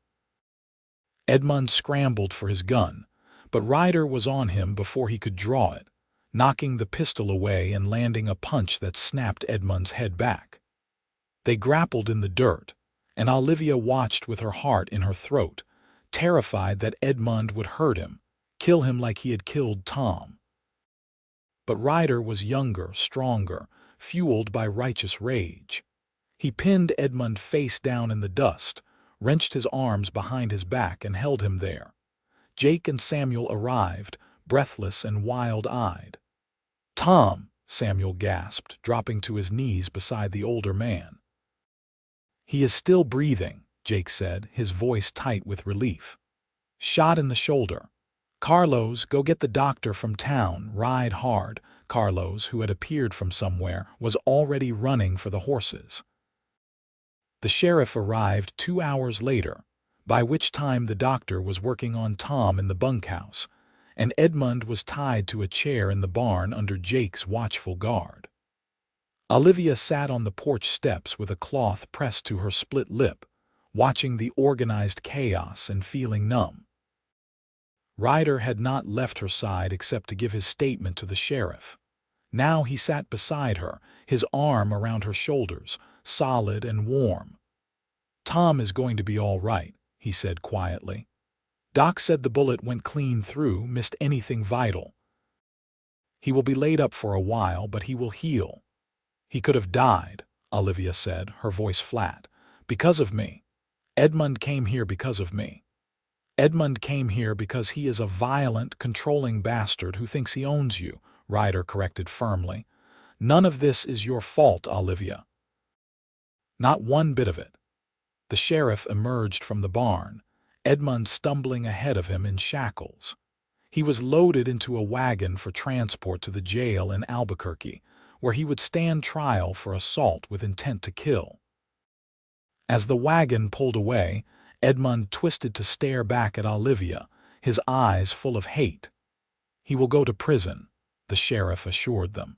Edmund scrambled for his gun, but Ryder was on him before he could draw it, knocking the pistol away and landing a punch that snapped Edmund's head back. They grappled in the dirt, and Olivia watched with her heart in her throat, terrified that Edmund would hurt him, kill him like he had killed Tom. But Ryder was younger, stronger, fueled by righteous rage. He pinned Edmund face down in the dust, wrenched his arms behind his back and held him there. Jake and Samuel arrived, breathless and wild-eyed. "Tom," Samuel gasped, dropping to his knees beside the older man. "He is still breathing," Jake said, his voice tight with relief. "Shot in the shoulder. Carlos, go get the doctor from town, ride hard." Carlos, who had appeared from somewhere, was already running for the horses. The sheriff arrived 2 hours later, by which time the doctor was working on Tom in the bunkhouse, and Edmund was tied to a chair in the barn under Jake's watchful guard. Olivia sat on the porch steps with a cloth pressed to her split lip, watching the organized chaos and feeling numb. Ryder had not left her side except to give his statement to the sheriff. Now he sat beside her, his arm around her shoulders, solid and warm. "Tom is going to be all right," he said quietly. "Doc said the bullet went clean through, missed anything vital. He will be laid up for a while, but he will heal." "He could have died," Olivia said, her voice flat. "Because of me. Edmund came here because of me." "Edmund came here because he is a violent, controlling bastard who thinks he owns you," Ryder corrected firmly. "None of this is your fault, Olivia. Not one bit of it." The sheriff emerged from the barn, Edmund stumbling ahead of him in shackles. He was loaded into a wagon for transport to the jail in Albuquerque, where he would stand trial for assault with intent to kill. As the wagon pulled away, Edmund twisted to stare back at Olivia, his eyes full of hate. "He will go to prison," the sheriff assured them.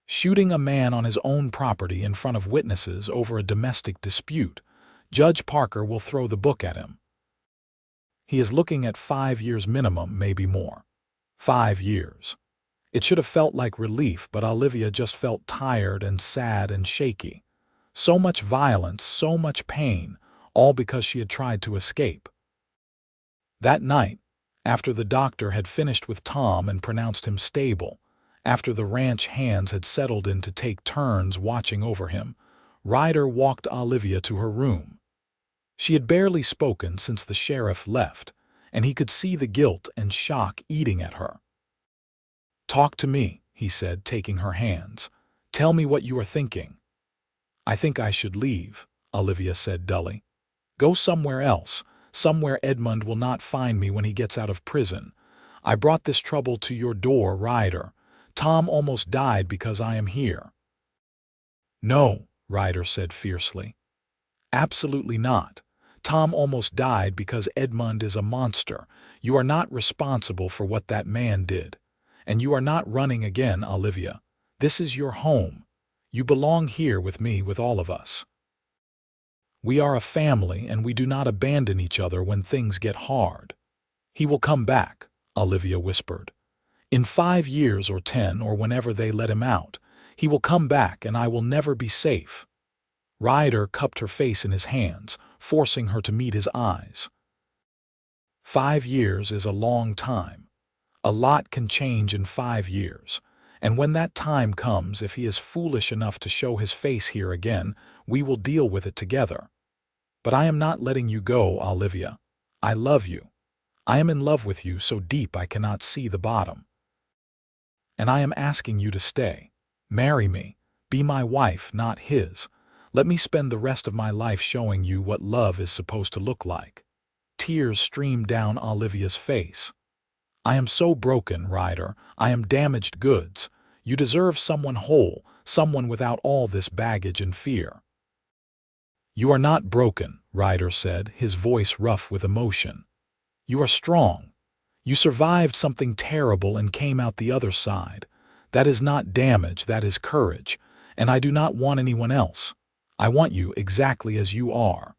"Shooting a man on his own property in front of witnesses over a domestic dispute. Judge Parker will throw the book at him. He is looking at 5 years minimum, maybe more." 5 years. It should have felt like relief, but Olivia just felt tired and sad and shaky. So much violence, so much pain, all because she had tried to escape. That night, after the doctor had finished with Tom and pronounced him stable, after the ranch hands had settled in to take turns watching over him, Ryder walked Olivia to her room. She had barely spoken since the sheriff left, and he could see the guilt and shock eating at her. "Talk to me," he said, taking her hands. "Tell me what you are thinking." "I think I should leave," Olivia said dully. "Go somewhere else, somewhere Edmund will not find me when he gets out of prison. I brought this trouble to your door, Ryder. Tom almost died because I am here." "No," Ryder said fiercely. "Absolutely not. Tom almost died because Edmund is a monster. You are not responsible for what that man did. And you are not running again, Olivia. This is your home. You belong here with me, with all of us. We are a family, and we do not abandon each other when things get hard." "He will come back," Olivia whispered. "In 5 years or 10 or whenever they let him out. He will come back, and I will never be safe." Ryder cupped her face in his hands, forcing her to meet his eyes. 5 years is a long time. A lot can change in 5 years, and when that time comes, if he is foolish enough to show his face here again, we will deal with it together. But I am not letting you go, Olivia. I love you. I am in love with you so deep I cannot see the bottom. And I am asking you to stay. Marry me. Be my wife, not his. Let me spend the rest of my life showing you what love is supposed to look like." Tears streamed down Olivia's face. "I am so broken, Ryder. I am damaged goods. You deserve someone whole, someone without all this baggage and fear." "You are not broken," Ryder said, his voice rough with emotion. "You are strong. You survived something terrible and came out the other side. That is not damage, that is courage. And I do not want anyone else. I want you exactly as you are."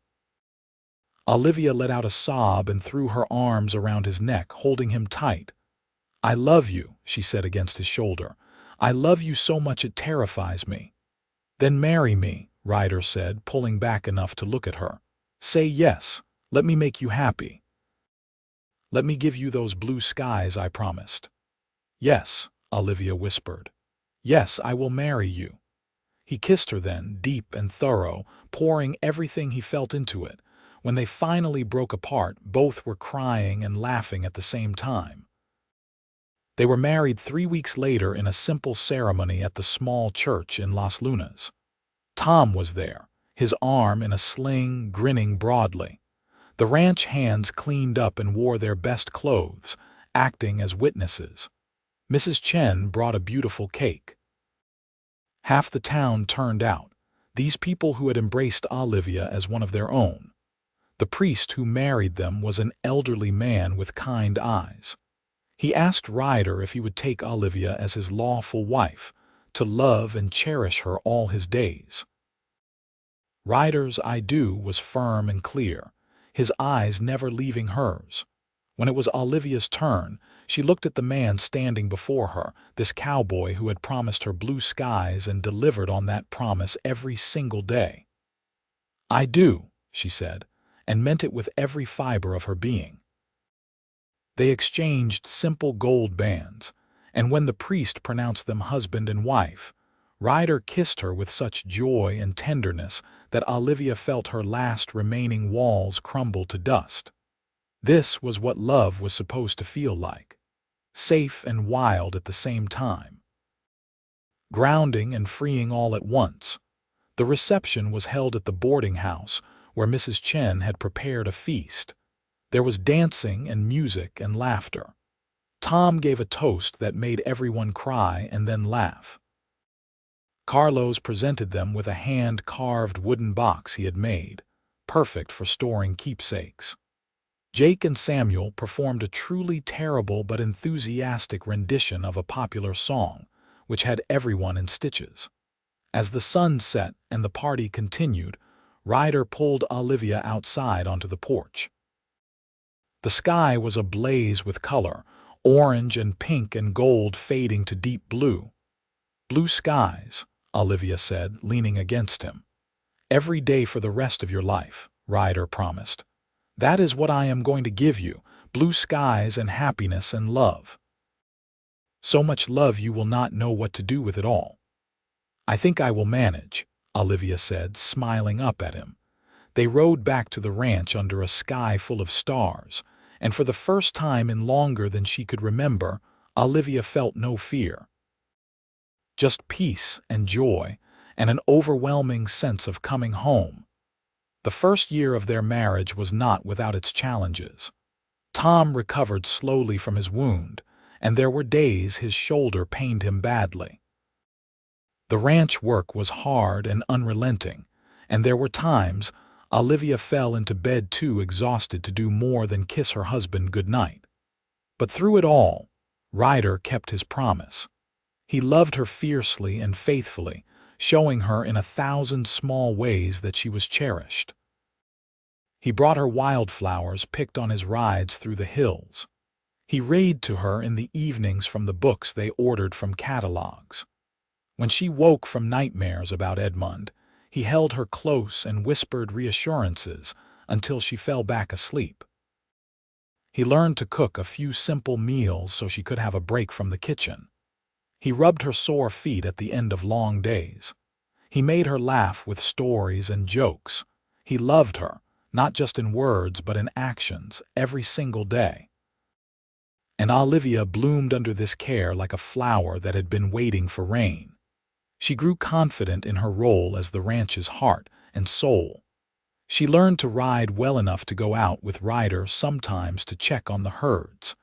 Olivia let out a sob and threw her arms around his neck, holding him tight. "I love you," she said against his shoulder. "I love you so much it terrifies me." "Then marry me," Ryder said, pulling back enough to look at her. "Say yes. Let me make you happy. Let me give you those blue skies I promised." "Yes," Olivia whispered. "Yes, I will marry you." He kissed her then, deep and thorough, pouring everything he felt into it. When they finally broke apart, both were crying and laughing at the same time. They were married 3 weeks later in a simple ceremony at the small church in Las Lunas. Tom was there, his arm in a sling, grinning broadly. The ranch hands cleaned up and wore their best clothes, acting as witnesses. Mrs. Chen brought a beautiful cake. Half the town turned out, these people who had embraced Olivia as one of their own. The priest who married them was an elderly man with kind eyes. He asked Ryder if he would take Olivia as his lawful wife, to love and cherish her all his days. Ryder's "I do" was firm and clear, his eyes never leaving hers. When it was Olivia's turn, she looked at the man standing before her, this cowboy who had promised her blue skies and delivered on that promise every single day. "I do," she said, and meant it with every fiber of her being. They exchanged simple gold bands, and when the priest pronounced them husband and wife, Ryder kissed her with such joy and tenderness that Olivia felt her last remaining walls crumble to dust. This was what love was supposed to feel like, safe and wild at the same time. Grounding and freeing all at once, the reception was held at the boarding house where Mrs. Chen had prepared a feast. There was dancing and music and laughter. Tom gave a toast that made everyone cry and then laugh. Carlos presented them with a hand-carved wooden box he had made, perfect for storing keepsakes. Jake and Samuel performed a truly terrible but enthusiastic rendition of a popular song, which had everyone in stitches. As the sun set and the party continued, Ryder pulled Olivia outside onto the porch. The sky was ablaze with color, orange and pink and gold fading to deep blue. "Blue skies," Olivia said, leaning against him. "Every day for the rest of your life," Ryder promised. "That is what I am going to give you, blue skies and happiness and love. So much love you will not know what to do with it all." "I think I will manage," Olivia said, smiling up at him. They rode back to the ranch under a sky full of stars, and for the first time in longer than she could remember, Olivia felt no fear. Just peace and joy, and an overwhelming sense of coming home. The first year of their marriage was not without its challenges. Tom recovered slowly from his wound, and there were days his shoulder pained him badly. The ranch work was hard and unrelenting, and there were times Olivia fell into bed too exhausted to do more than kiss her husband goodnight. But through it all, Ryder kept his promise. He loved her fiercely and faithfully, showing her in 1,000 small ways that she was cherished. He brought her wildflowers picked on his rides through the hills. He read to her in the evenings from the books they ordered from catalogs. When she woke from nightmares about Edmund, he held her close and whispered reassurances until she fell back asleep. He learned to cook a few simple meals so she could have a break from the kitchen. He rubbed her sore feet at the end of long days. He made her laugh with stories and jokes. He loved her, not just in words but in actions, every single day. And Olivia bloomed under this care like a flower that had been waiting for rain. She grew confident in her role as the ranch's heart and soul. She learned to ride well enough to go out with Ryder sometimes to check on the herds.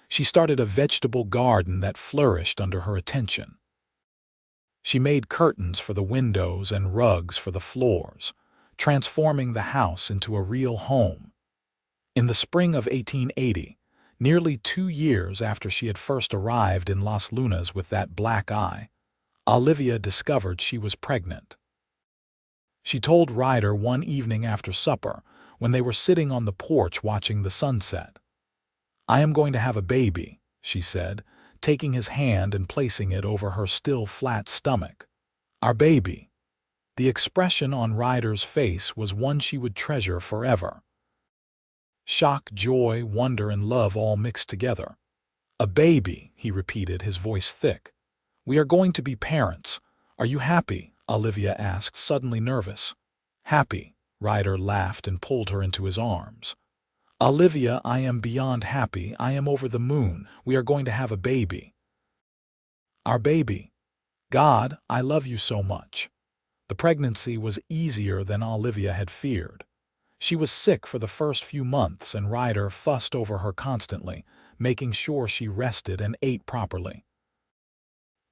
She started a vegetable garden that flourished under her attention. She made curtains for the windows and rugs for the floors, transforming the house into a real home. In the spring of 1880, nearly 2 years after she had first arrived in Las Lunas with that black eye, Olivia discovered she was pregnant. She told Ryder one evening after supper, when they were sitting on the porch watching the sunset. "I am going to have a baby," she said, taking his hand and placing it over her still flat stomach. "Our baby." The expression on Ryder's face was one she would treasure forever. Shock, joy, wonder, and love all mixed together. "A baby," he repeated, his voice thick. "We are going to be parents. Are you happy?" Olivia asked, suddenly nervous. Happy, Ryder laughed and pulled her into his arms. Olivia, I am beyond happy. I am over the moon. We are going to have a baby. Our baby. God, I love you so much. The pregnancy was easier than Olivia had feared. She was sick for the first few months, and Ryder fussed over her constantly, making sure she rested and ate properly.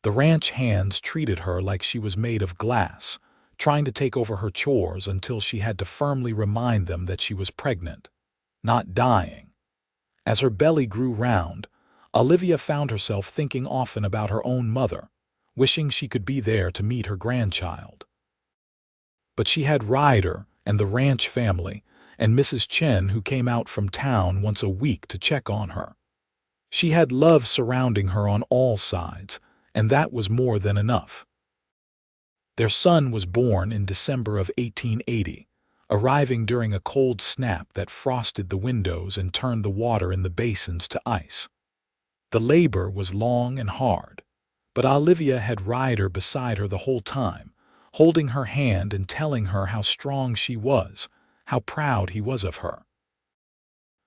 The ranch hands treated her like she was made of glass, trying to take over her chores until she had to firmly remind them that she was pregnant, not dying. As her belly grew round, Olivia found herself thinking often about her own mother, wishing she could be there to meet her grandchild. But she had Ryder and the ranch family, and Mrs. Chen, who came out from town once a week to check on her. She had love surrounding her on all sides, and that was more than enough. Their son was born in December of 1880, arriving during a cold snap that frosted the windows and turned the water in the basins to ice. The labor was long and hard, but Olivia had Ryder beside her the whole time, holding her hand and telling her how strong she was, how proud he was of her.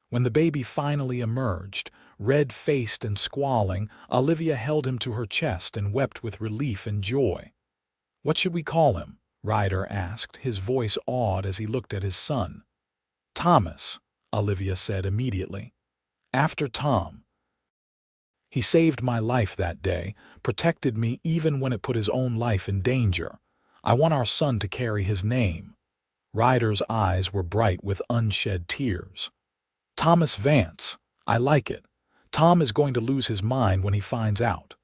When the baby finally emerged, red-faced and squalling, Olivia held him to her chest and wept with relief and joy. What should we call him? Ryder asked, his voice awed as he looked at his son. Thomas, Olivia said immediately. After Tom. He saved my life that day, protected me even when it put his own life in danger. I want our son to carry his name. Ryder's eyes were bright with unshed tears. Thomas Vance. I like it. Tom is going to lose his mind when he finds out.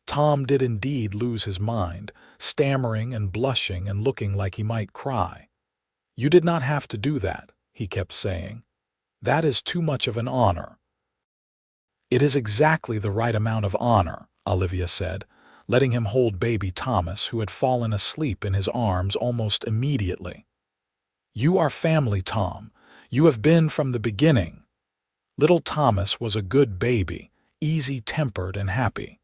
Tom did indeed lose his mind, stammering and blushing and looking like he might cry. You did not have to do that, he kept saying. That is too much of an honor. It is exactly the right amount of honor, Olivia said, letting him hold baby Thomas, who had fallen asleep in his arms almost immediately. You are family, Tom. You have been from the beginning. Little Thomas was a good baby, easy-tempered and happy.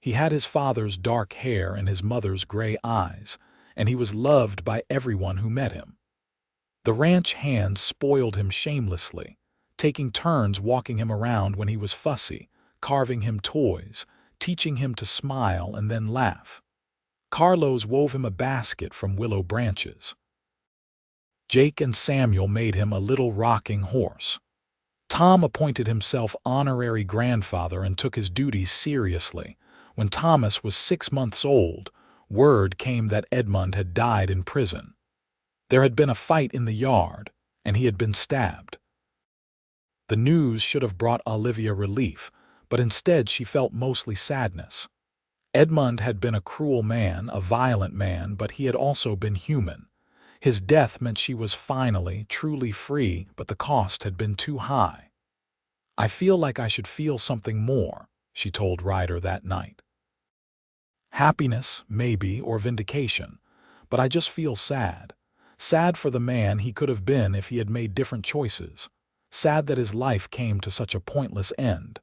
He had his father's dark hair and his mother's gray eyes, and he was loved by everyone who met him. The ranch hands spoiled him shamelessly, taking turns walking him around when he was fussy, carving him toys, teaching him to smile and then laugh. Carlos wove him a basket from willow branches. Jake and Samuel made him a little rocking horse. Tom appointed himself honorary grandfather and took his duties seriously. When Thomas was 6 months old, word came that Edmund had died in prison. There had been a fight in the yard, and he had been stabbed. The news should have brought Olivia relief, but instead she felt mostly sadness. Edmund had been a cruel man, a violent man, but he had also been human. His death meant she was finally, truly free, but the cost had been too high. I feel like I should feel something more, she told Ryder that night. Happiness, maybe, or vindication, but I just feel sad. Sad for the man he could have been if he had made different choices. Sad that his life came to such a pointless end.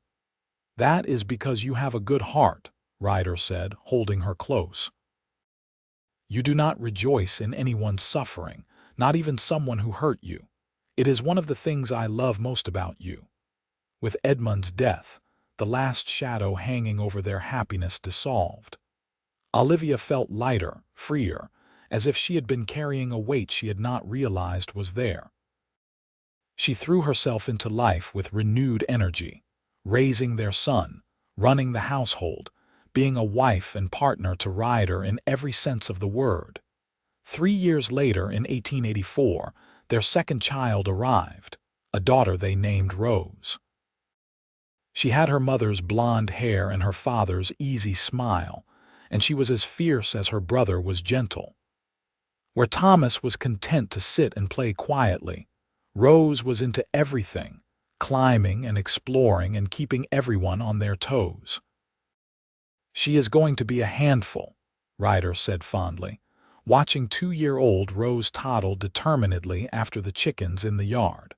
That is because you have a good heart, Ryder said, holding her close. You do not rejoice in anyone's suffering, not even someone who hurt you. It is one of the things I love most about you. With Edmund's death, the last shadow hanging over their happiness dissolved. Olivia felt lighter, freer, as if she had been carrying a weight she had not realized was there. She threw herself into life with renewed energy, raising their son, running the household, being a wife and partner to Ryder in every sense of the word. 3 years later, in 1884, their second child arrived, a daughter they named Rose. She had her mother's blonde hair and her father's easy smile, and she was as fierce as her brother was gentle. Where Thomas was content to sit and play quietly, Rose was into everything, climbing and exploring and keeping everyone on their toes. She is going to be a handful, Ryder said fondly, watching 2-year-old Rose toddle determinedly after the chickens in the yard.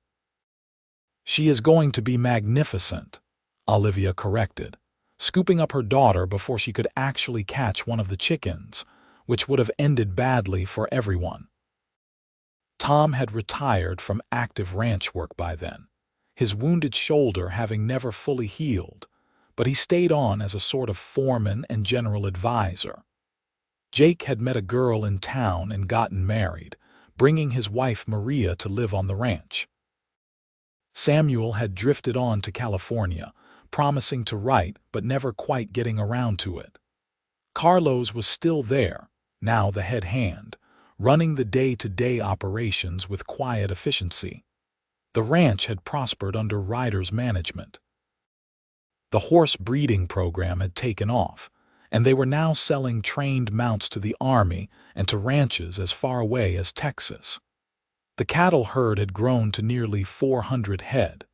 She is going to be magnificent, Olivia corrected, scooping up her daughter before she could actually catch one of the chickens, which would have ended badly for everyone. Tom had retired from active ranch work by then, his wounded shoulder having never fully healed, but he stayed on as a sort of foreman and general advisor. Jake had met a girl in town and gotten married, bringing his wife Maria to live on the ranch. Samuel had drifted on to California, promising to write but never quite getting around to it. Carlos was still there, now the head hand, running the day-to-day operations with quiet efficiency. The ranch had prospered under Ryder's management. The horse breeding program had taken off, and they were now selling trained mounts to the Army and to ranches as far away as Texas. The cattle herd had grown to nearly 400 head.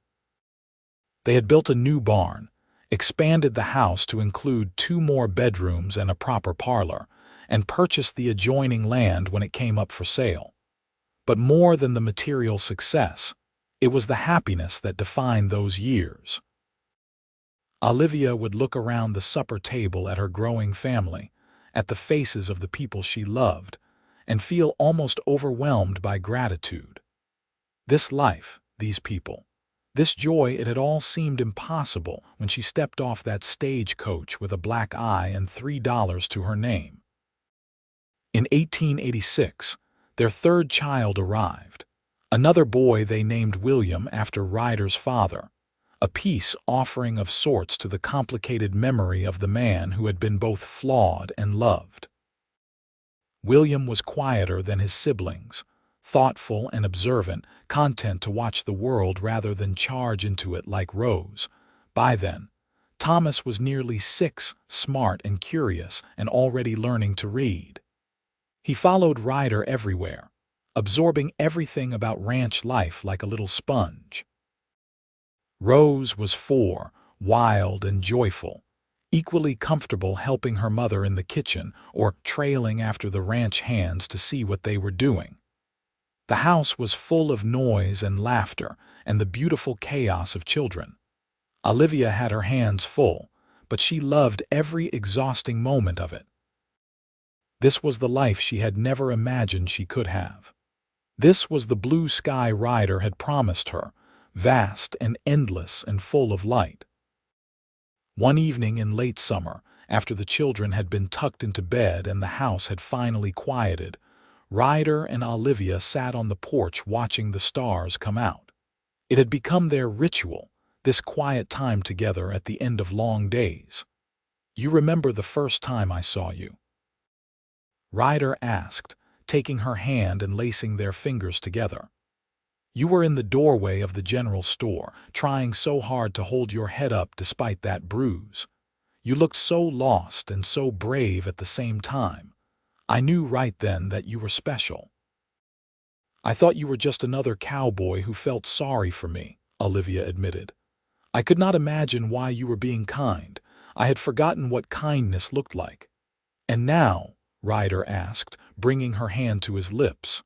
They had built a new barn, expanded the house to include 2 more bedrooms and a proper parlor, and purchased the adjoining land when it came up for sale. But more than the material success, it was the happiness that defined those years. Olivia would look around the supper table at her growing family, at the faces of the people she loved, and feel almost overwhelmed by gratitude. This life, these people, this joy, it had all seemed impossible when she stepped off that stagecoach with a black eye and $3 to her name. In 1886, their 3rd child arrived, another boy they named William after Ryder's father, a peace offering of sorts to the complicated memory of the man who had been both flawed and loved. William was quieter than his siblings, thoughtful and observant, content to watch the world rather than charge into it like Rose. By then, Thomas was nearly 6, smart and curious, and already learning to read. He followed Ryder everywhere, absorbing everything about ranch life like a little sponge. Rose was 4, wild and joyful, equally comfortable helping her mother in the kitchen or trailing after the ranch hands to see what they were doing. The house was full of noise and laughter and the beautiful chaos of children. Olivia had her hands full, but she loved every exhausting moment of it. This was the life she had never imagined she could have. This was the blue sky Ryder had promised her, vast and endless and full of light. One evening in late summer, after the children had been tucked into bed and the house had finally quieted, Ryder and Olivia sat on the porch watching the stars come out. It had become their ritual, this quiet time together at the end of long days. "You remember the first time I saw you?" Ryder asked, taking her hand and lacing their fingers together. "You were in the doorway of the general store, trying so hard to hold your head up despite that bruise. You looked so lost and so brave at the same time. I knew right then that you were special." "I thought you were just another cowboy who felt sorry for me," Olivia admitted. "I could not imagine why you were being kind. I had forgotten what kindness looked like." "And now?" Ryder asked, bringing her hand to his lips.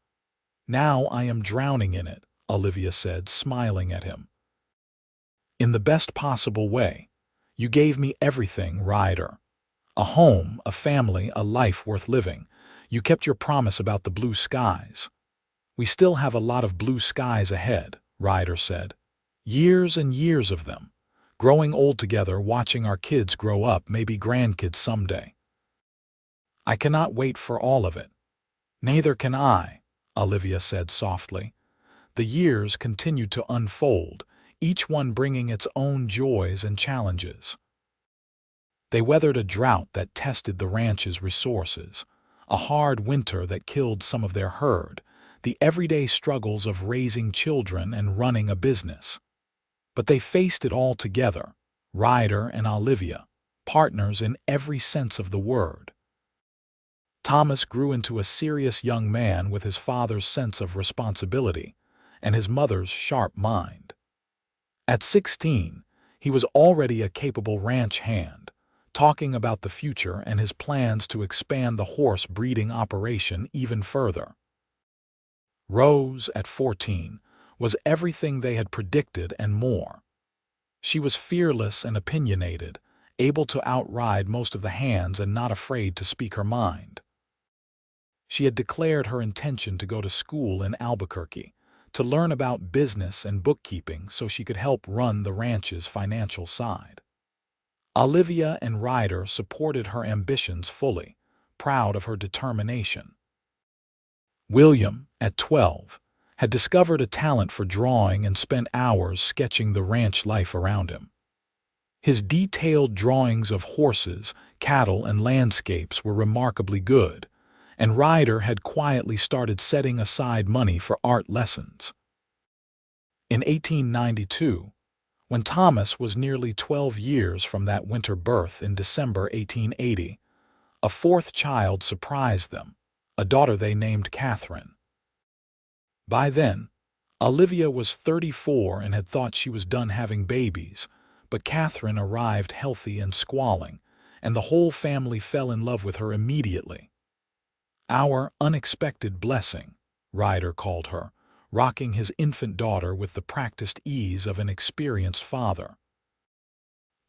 "Now I am drowning in it," Olivia said, smiling at him. "In the best possible way. You gave me everything, Ryder. A home, a family, a life worth living. You kept your promise about the blue skies." "We still have a lot of blue skies ahead," Ryder said. "Years and years of them. Growing old together, watching our kids grow up, maybe grandkids someday." "I cannot wait for all of it." "Neither can I," Olivia said softly. The years continued to unfold, each one bringing its own joys and challenges. They weathered a drought that tested the ranch's resources, a hard winter that killed some of their herd, the everyday struggles of raising children and running a business. But they faced it all together, Ryder and Olivia, partners in every sense of the word. Thomas grew into a serious young man with his father's sense of responsibility and his mother's sharp mind. At 16, he was already a capable ranch hand, talking about the future and his plans to expand the horse breeding operation even further. Rose, at 14, was everything they had predicted and more. She was fearless and opinionated, able to outride most of the hands and not afraid to speak her mind. She had declared her intention to go to school in Albuquerque, to learn about business and bookkeeping so she could help run the ranch's financial side. Olivia and Ryder supported her ambitions fully, proud of her determination. William, at 12, had discovered a talent for drawing and spent hours sketching the ranch life around him. His detailed drawings of horses, cattle, and landscapes were remarkably good, and Ryder had quietly started setting aside money for art lessons. In 1892, when Thomas was nearly 12 years from that winter birth in December 1880, a fourth child surprised them, a daughter they named Catherine. By then, Olivia was 34 and had thought she was done having babies, but Catherine arrived healthy and squalling, and the whole family fell in love with her immediately. "Our unexpected blessing," Ryder called her, rocking his infant daughter with the practiced ease of an experienced father.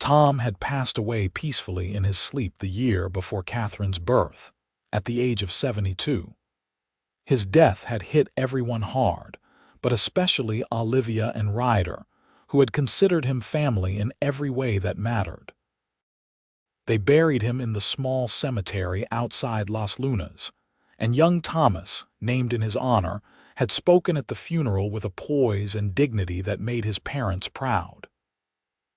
Tom had passed away peacefully in his sleep the year before Catherine's birth, at the age of 72. His death had hit everyone hard, but especially Olivia and Ryder, who had considered him family in every way that mattered. They buried him in the small cemetery outside Las Lunas, and young Thomas, named in his honor, had spoken at the funeral with a poise and dignity that made his parents proud.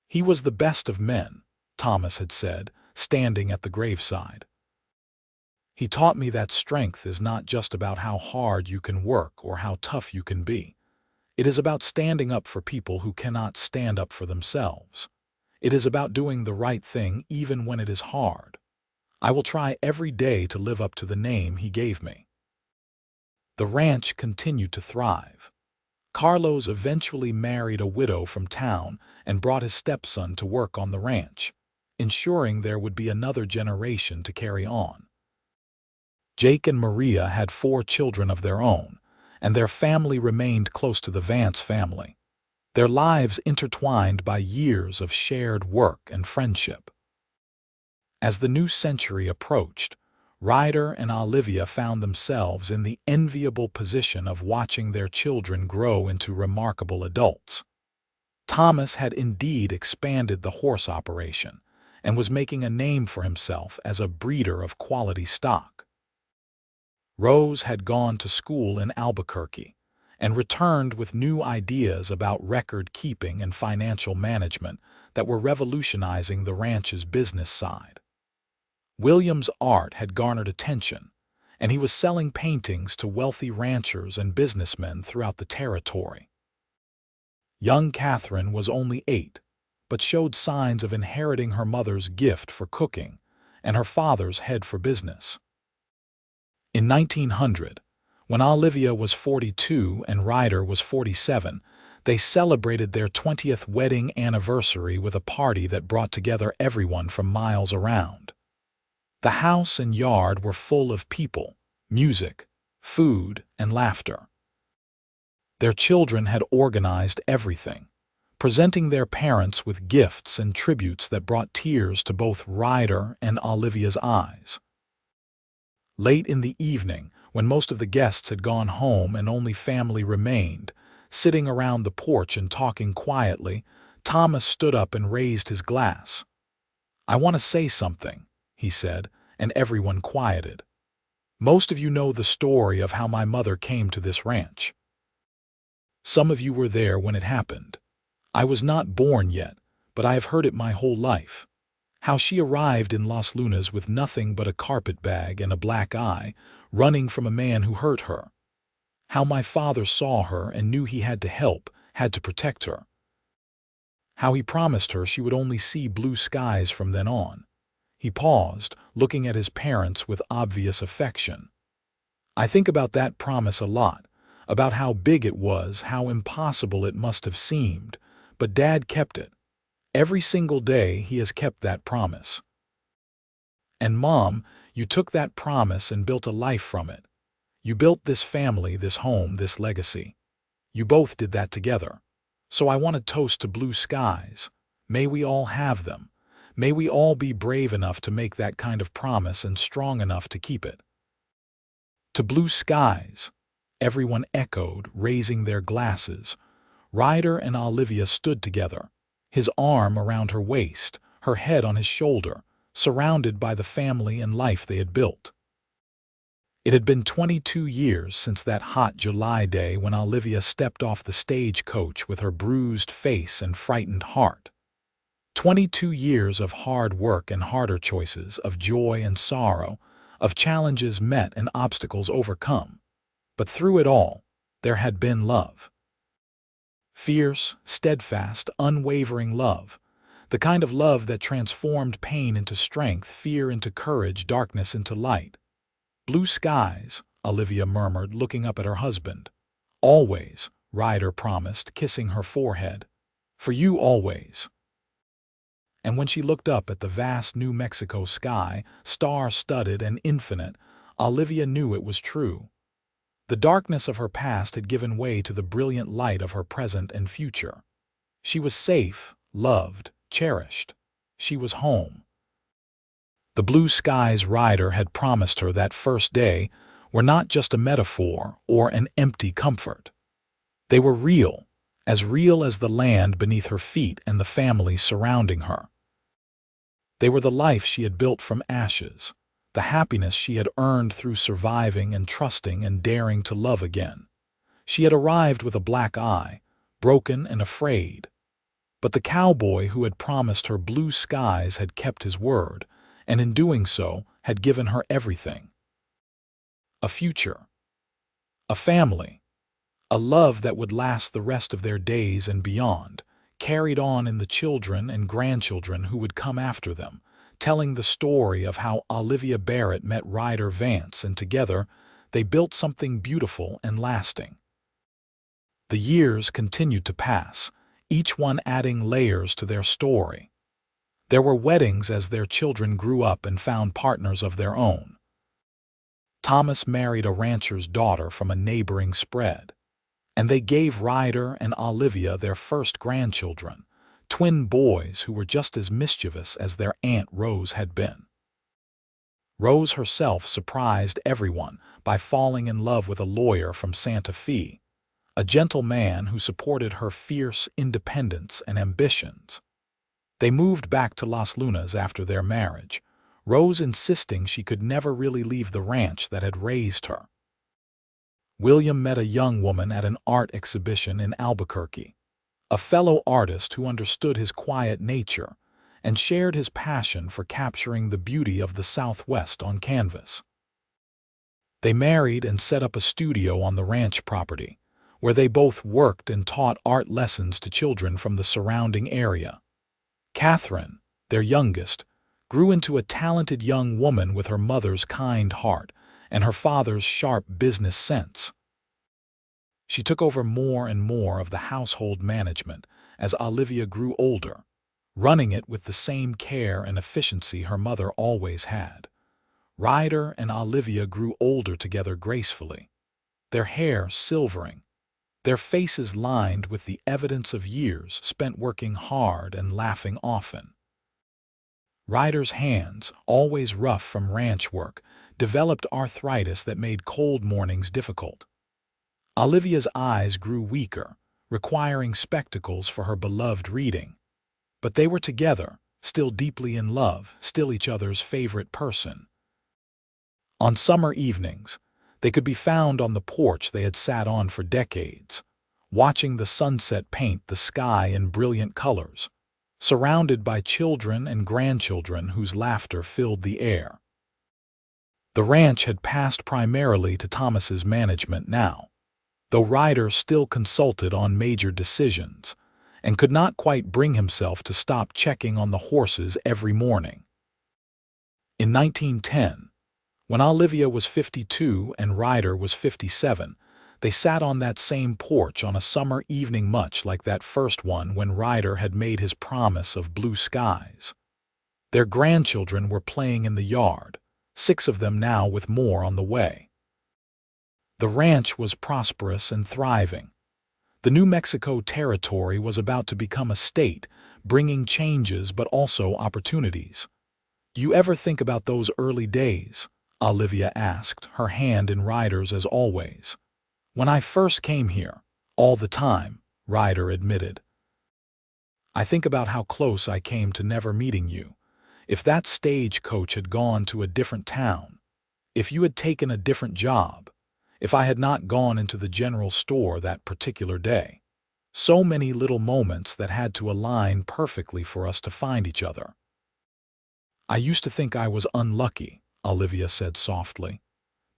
"He was the best of men," Thomas had said, standing at the graveside. "He taught me that strength is not just about how hard you can work or how tough you can be. It is about standing up for people who cannot stand up for themselves. It is about doing the right thing even when it is hard. I will try every day to live up to the name he gave me." The ranch continued to thrive. Carlos eventually married a widow from town and brought his stepson to work on the ranch, ensuring there would be another generation to carry on. Jake and Maria had 4 children of their own, and their family remained close to the Vance family, their lives intertwined by years of shared work and friendship. As the new century approached, Ryder and Olivia found themselves in the enviable position of watching their children grow into remarkable adults. Thomas had indeed expanded the horse operation and was making a name for himself as a breeder of quality stock. Rose had gone to school in Albuquerque and returned with new ideas about record-keeping and financial management that were revolutionizing the ranch's business side. William's art had garnered attention, and he was selling paintings to wealthy ranchers and businessmen throughout the territory. Young Catherine was only 8, but showed signs of inheriting her mother's gift for cooking and her father's head for business. In 1900, when Olivia was 42 and Ryder was 47, they celebrated their 20th wedding anniversary with a party that brought together everyone from miles around. The house and yard were full of people, music, food, and laughter. Their children had organized everything, presenting their parents with gifts and tributes that brought tears to both Ryder and Olivia's eyes. Late in the evening, when most of the guests had gone home and only family remained, sitting around the porch and talking quietly, Thomas stood up and raised his glass. "I want to say something," he said, and everyone quieted. "Most of you know the story of how my mother came to this ranch. Some of you were there when it happened. I was not born yet, but I have heard it my whole life. How she arrived in Las Lunas with nothing but a carpet bag and a black eye, running from a man who hurt her. How my father saw her and knew he had to help, had to protect her. How he promised her she would only see blue skies from then on." He paused, looking at his parents with obvious affection. "I think about that promise a lot, about how big it was, how impossible it must have seemed, but Dad kept it. Every single day he has kept that promise. And Mom, you took that promise and built a life from it. You built this family, this home, this legacy. You both did that together. So I want to toast to blue skies. May we all have them. May we all be brave enough to make that kind of promise and strong enough to keep it. To blue skies, everyone echoed, raising their glasses. Ryder and Olivia stood together, his arm around her waist, her head on his shoulder, surrounded by the family and life they had built. It had been 22 years since that hot July day when Olivia stepped off the stagecoach with her bruised face and frightened heart. 22 years of hard work and harder choices, of joy and sorrow, of challenges met and obstacles overcome. But through it all, there had been love. Fierce, steadfast, unwavering love. The kind of love that transformed pain into strength, fear into courage, darkness into light. "Blue skies," Olivia murmured, looking up at her husband. "Always," Ryder promised, kissing her forehead. "For you always." And when she looked up at the vast New Mexico sky, star-studded and infinite, Olivia knew it was true. The darkness of her past had given way to the brilliant light of her present and future. She was safe, loved, cherished. She was home. The blue skies Ryder had promised her that first day were not just a metaphor or an empty comfort. They were real as the land beneath her feet and the family surrounding her. They were the life she had built from ashes, the happiness she had earned through surviving and trusting and daring to love again. She had arrived with a black eye, broken and afraid. But the cowboy who had promised her blue skies had kept his word, and in doing so had given her everything. A future, a family, a love that would last the rest of their days and beyond, carried on in the children and grandchildren who would come after them, telling the story of how Olivia Barrett met Ryder Vance, and together they built something beautiful and lasting. The years continued to pass, each one adding layers to their story. There were weddings as their children grew up and found partners of their own. Thomas married a rancher's daughter from a neighboring spread, and they gave Ryder and Olivia their first grandchildren, twin boys who were just as mischievous as their Aunt Rose had been. Rose herself surprised everyone by falling in love with a lawyer from Santa Fe, a gentle man who supported her fierce independence and ambitions. They moved back to Las Lunas after their marriage, Rose insisting she could never really leave the ranch that had raised her. William met a young woman at an art exhibition in Albuquerque, a fellow artist who understood his quiet nature and shared his passion for capturing the beauty of the Southwest on canvas. They married and set up a studio on the ranch property, where they both worked and taught art lessons to children from the surrounding area. Catherine, their youngest, grew into a talented young woman with her mother's kind heart and her father's sharp business sense. She took over more and more of the household management as Olivia grew older, running it with the same care and efficiency her mother always had. Ryder and Olivia grew older together gracefully, their hair silvering, their faces lined with the evidence of years spent working hard and laughing often. Ryder's hands, always rough from ranch work, developed arthritis that made cold mornings difficult. Olivia's eyes grew weaker, requiring spectacles for her beloved reading. But they were together, still deeply in love, still each other's favorite person. On summer evenings, they could be found on the porch they had sat on for decades, watching the sunset paint the sky in brilliant colors, surrounded by children and grandchildren whose laughter filled the air. The ranch had passed primarily to Thomas's management now, though Ryder still consulted on major decisions and could not quite bring himself to stop checking on the horses every morning. In 1910, when Olivia was 52 and Ryder was 57, they sat on that same porch on a summer evening much like that first one when Ryder had made his promise of blue skies. Their grandchildren were playing in the yard, 6 of them now with more on the way. The ranch was prosperous and thriving. The New Mexico territory was about to become a state, bringing changes but also opportunities. "You ever think about those early days?" Olivia asked, her hand in Ryder's as always. "When I first came here, all the time," Ryder admitted. "I think about how close I came to never meeting you. If that stagecoach had gone to a different town, if you had taken a different job, if I had not gone into the general store that particular day. So many little moments that had to align perfectly for us to find each other." "I used to think I was unlucky," Olivia said softly.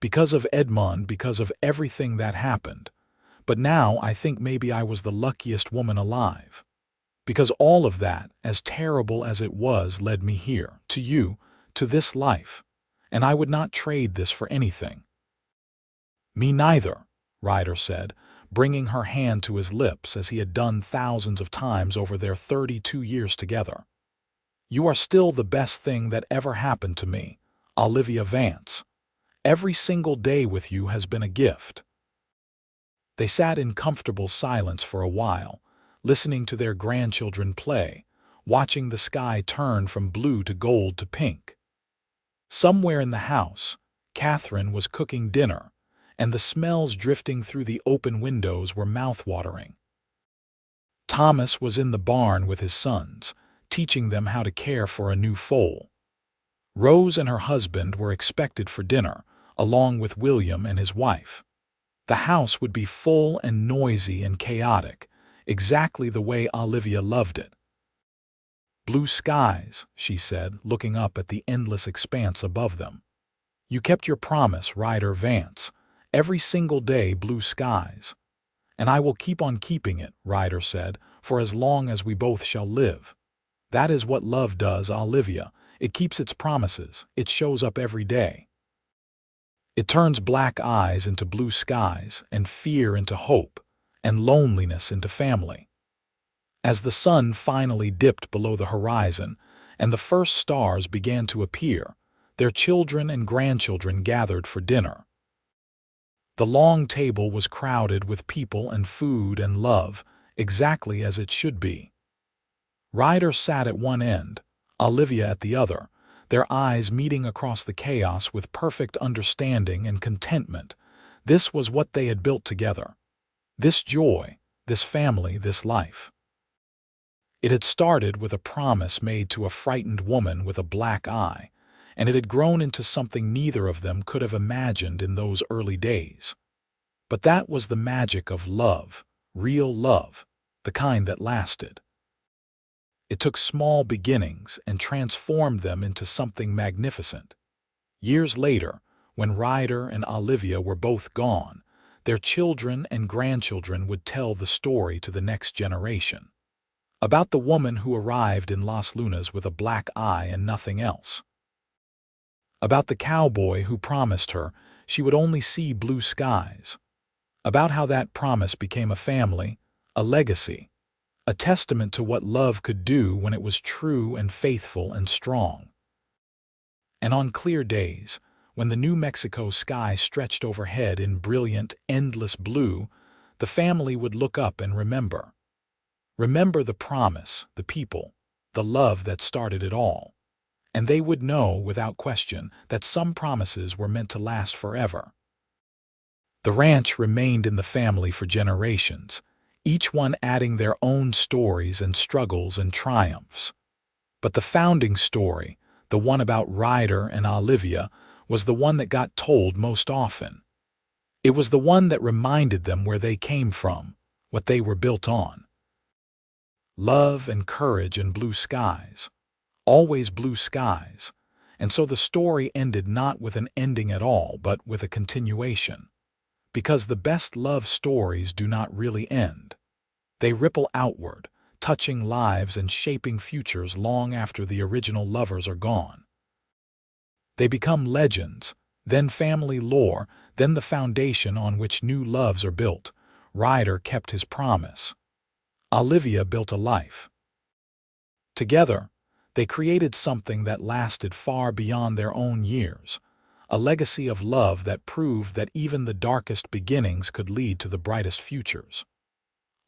"Because of Edmond, because of everything that happened. But now I think maybe I was the luckiest woman alive. Because all of that, as terrible as it was, led me here, to you, to this life. And I would not trade this for anything." "Me neither," Ryder said, bringing her hand to his lips as he had done thousands of times over their 32 years together. "You are still the best thing that ever happened to me, Olivia Vance. Every single day with you has been a gift." They sat in comfortable silence for a while, listening to their grandchildren play, watching the sky turn from blue to gold to pink. Somewhere in the house, Catherine was cooking dinner, and the smells drifting through the open windows were mouth-watering. Thomas was in the barn with his sons, teaching them how to care for a new foal. Rose and her husband were expected for dinner, along with William and his wife. The house would be full and noisy and chaotic, exactly the way Olivia loved it. "Blue skies," she said, looking up at the endless expanse above them. "You kept your promise, Ryder Vance. Every single day, blue skies." "And I will keep on keeping it," Ryder said, "for as long as we both shall live." "That is what love does, Olivia. It keeps its promises. It shows up every day. It turns black eyes into blue skies, and fear into hope, and loneliness into family." As the sun finally dipped below the horizon, and the first stars began to appear, their children and grandchildren gathered for dinner. The long table was crowded with people and food and love, exactly as it should be. Ryder sat at one end, Olivia at the other, their eyes meeting across the chaos with perfect understanding and contentment. This was what they had built together. This joy, this family, this life. It had started with a promise made to a frightened woman with a black eye, and it had grown into something neither of them could have imagined in those early days. But that was the magic of love, real love, the kind that lasted. It took small beginnings and transformed them into something magnificent. Years later, when Ryder and Olivia were both gone, their children and grandchildren would tell the story to the next generation. About the woman who arrived in Las Lunas with a black eye and nothing else. About the cowboy who promised her she would only see blue skies. About how that promise became a family, a legacy, a testament to what love could do when it was true and faithful and strong. And on clear days, when the New Mexico sky stretched overhead in brilliant, endless blue, the family would look up and remember. Remember the promise, the people, the love that started it all. And they would know, without question, that some promises were meant to last forever. The ranch remained in the family for generations, each one adding their own stories and struggles and triumphs. But the founding story, the one about Ryder and Olivia, was the one that got told most often. It was the one that reminded them where they came from, what they were built on. Love and courage and blue skies. Always blue skies. And so the story ended not with an ending at all, but with a continuation. Because the best love stories do not really end. They ripple outward, touching lives and shaping futures long after the original lovers are gone. They become legends, then family lore, then the foundation on which new loves are built. Ryder kept his promise. Olivia built a life. Together, they created something that lasted far beyond their own years, a legacy of love that proved that even the darkest beginnings could lead to the brightest futures.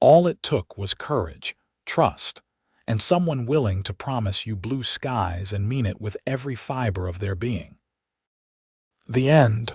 All it took was courage, trust, and someone willing to promise you blue skies and mean it with every fiber of their being. The end.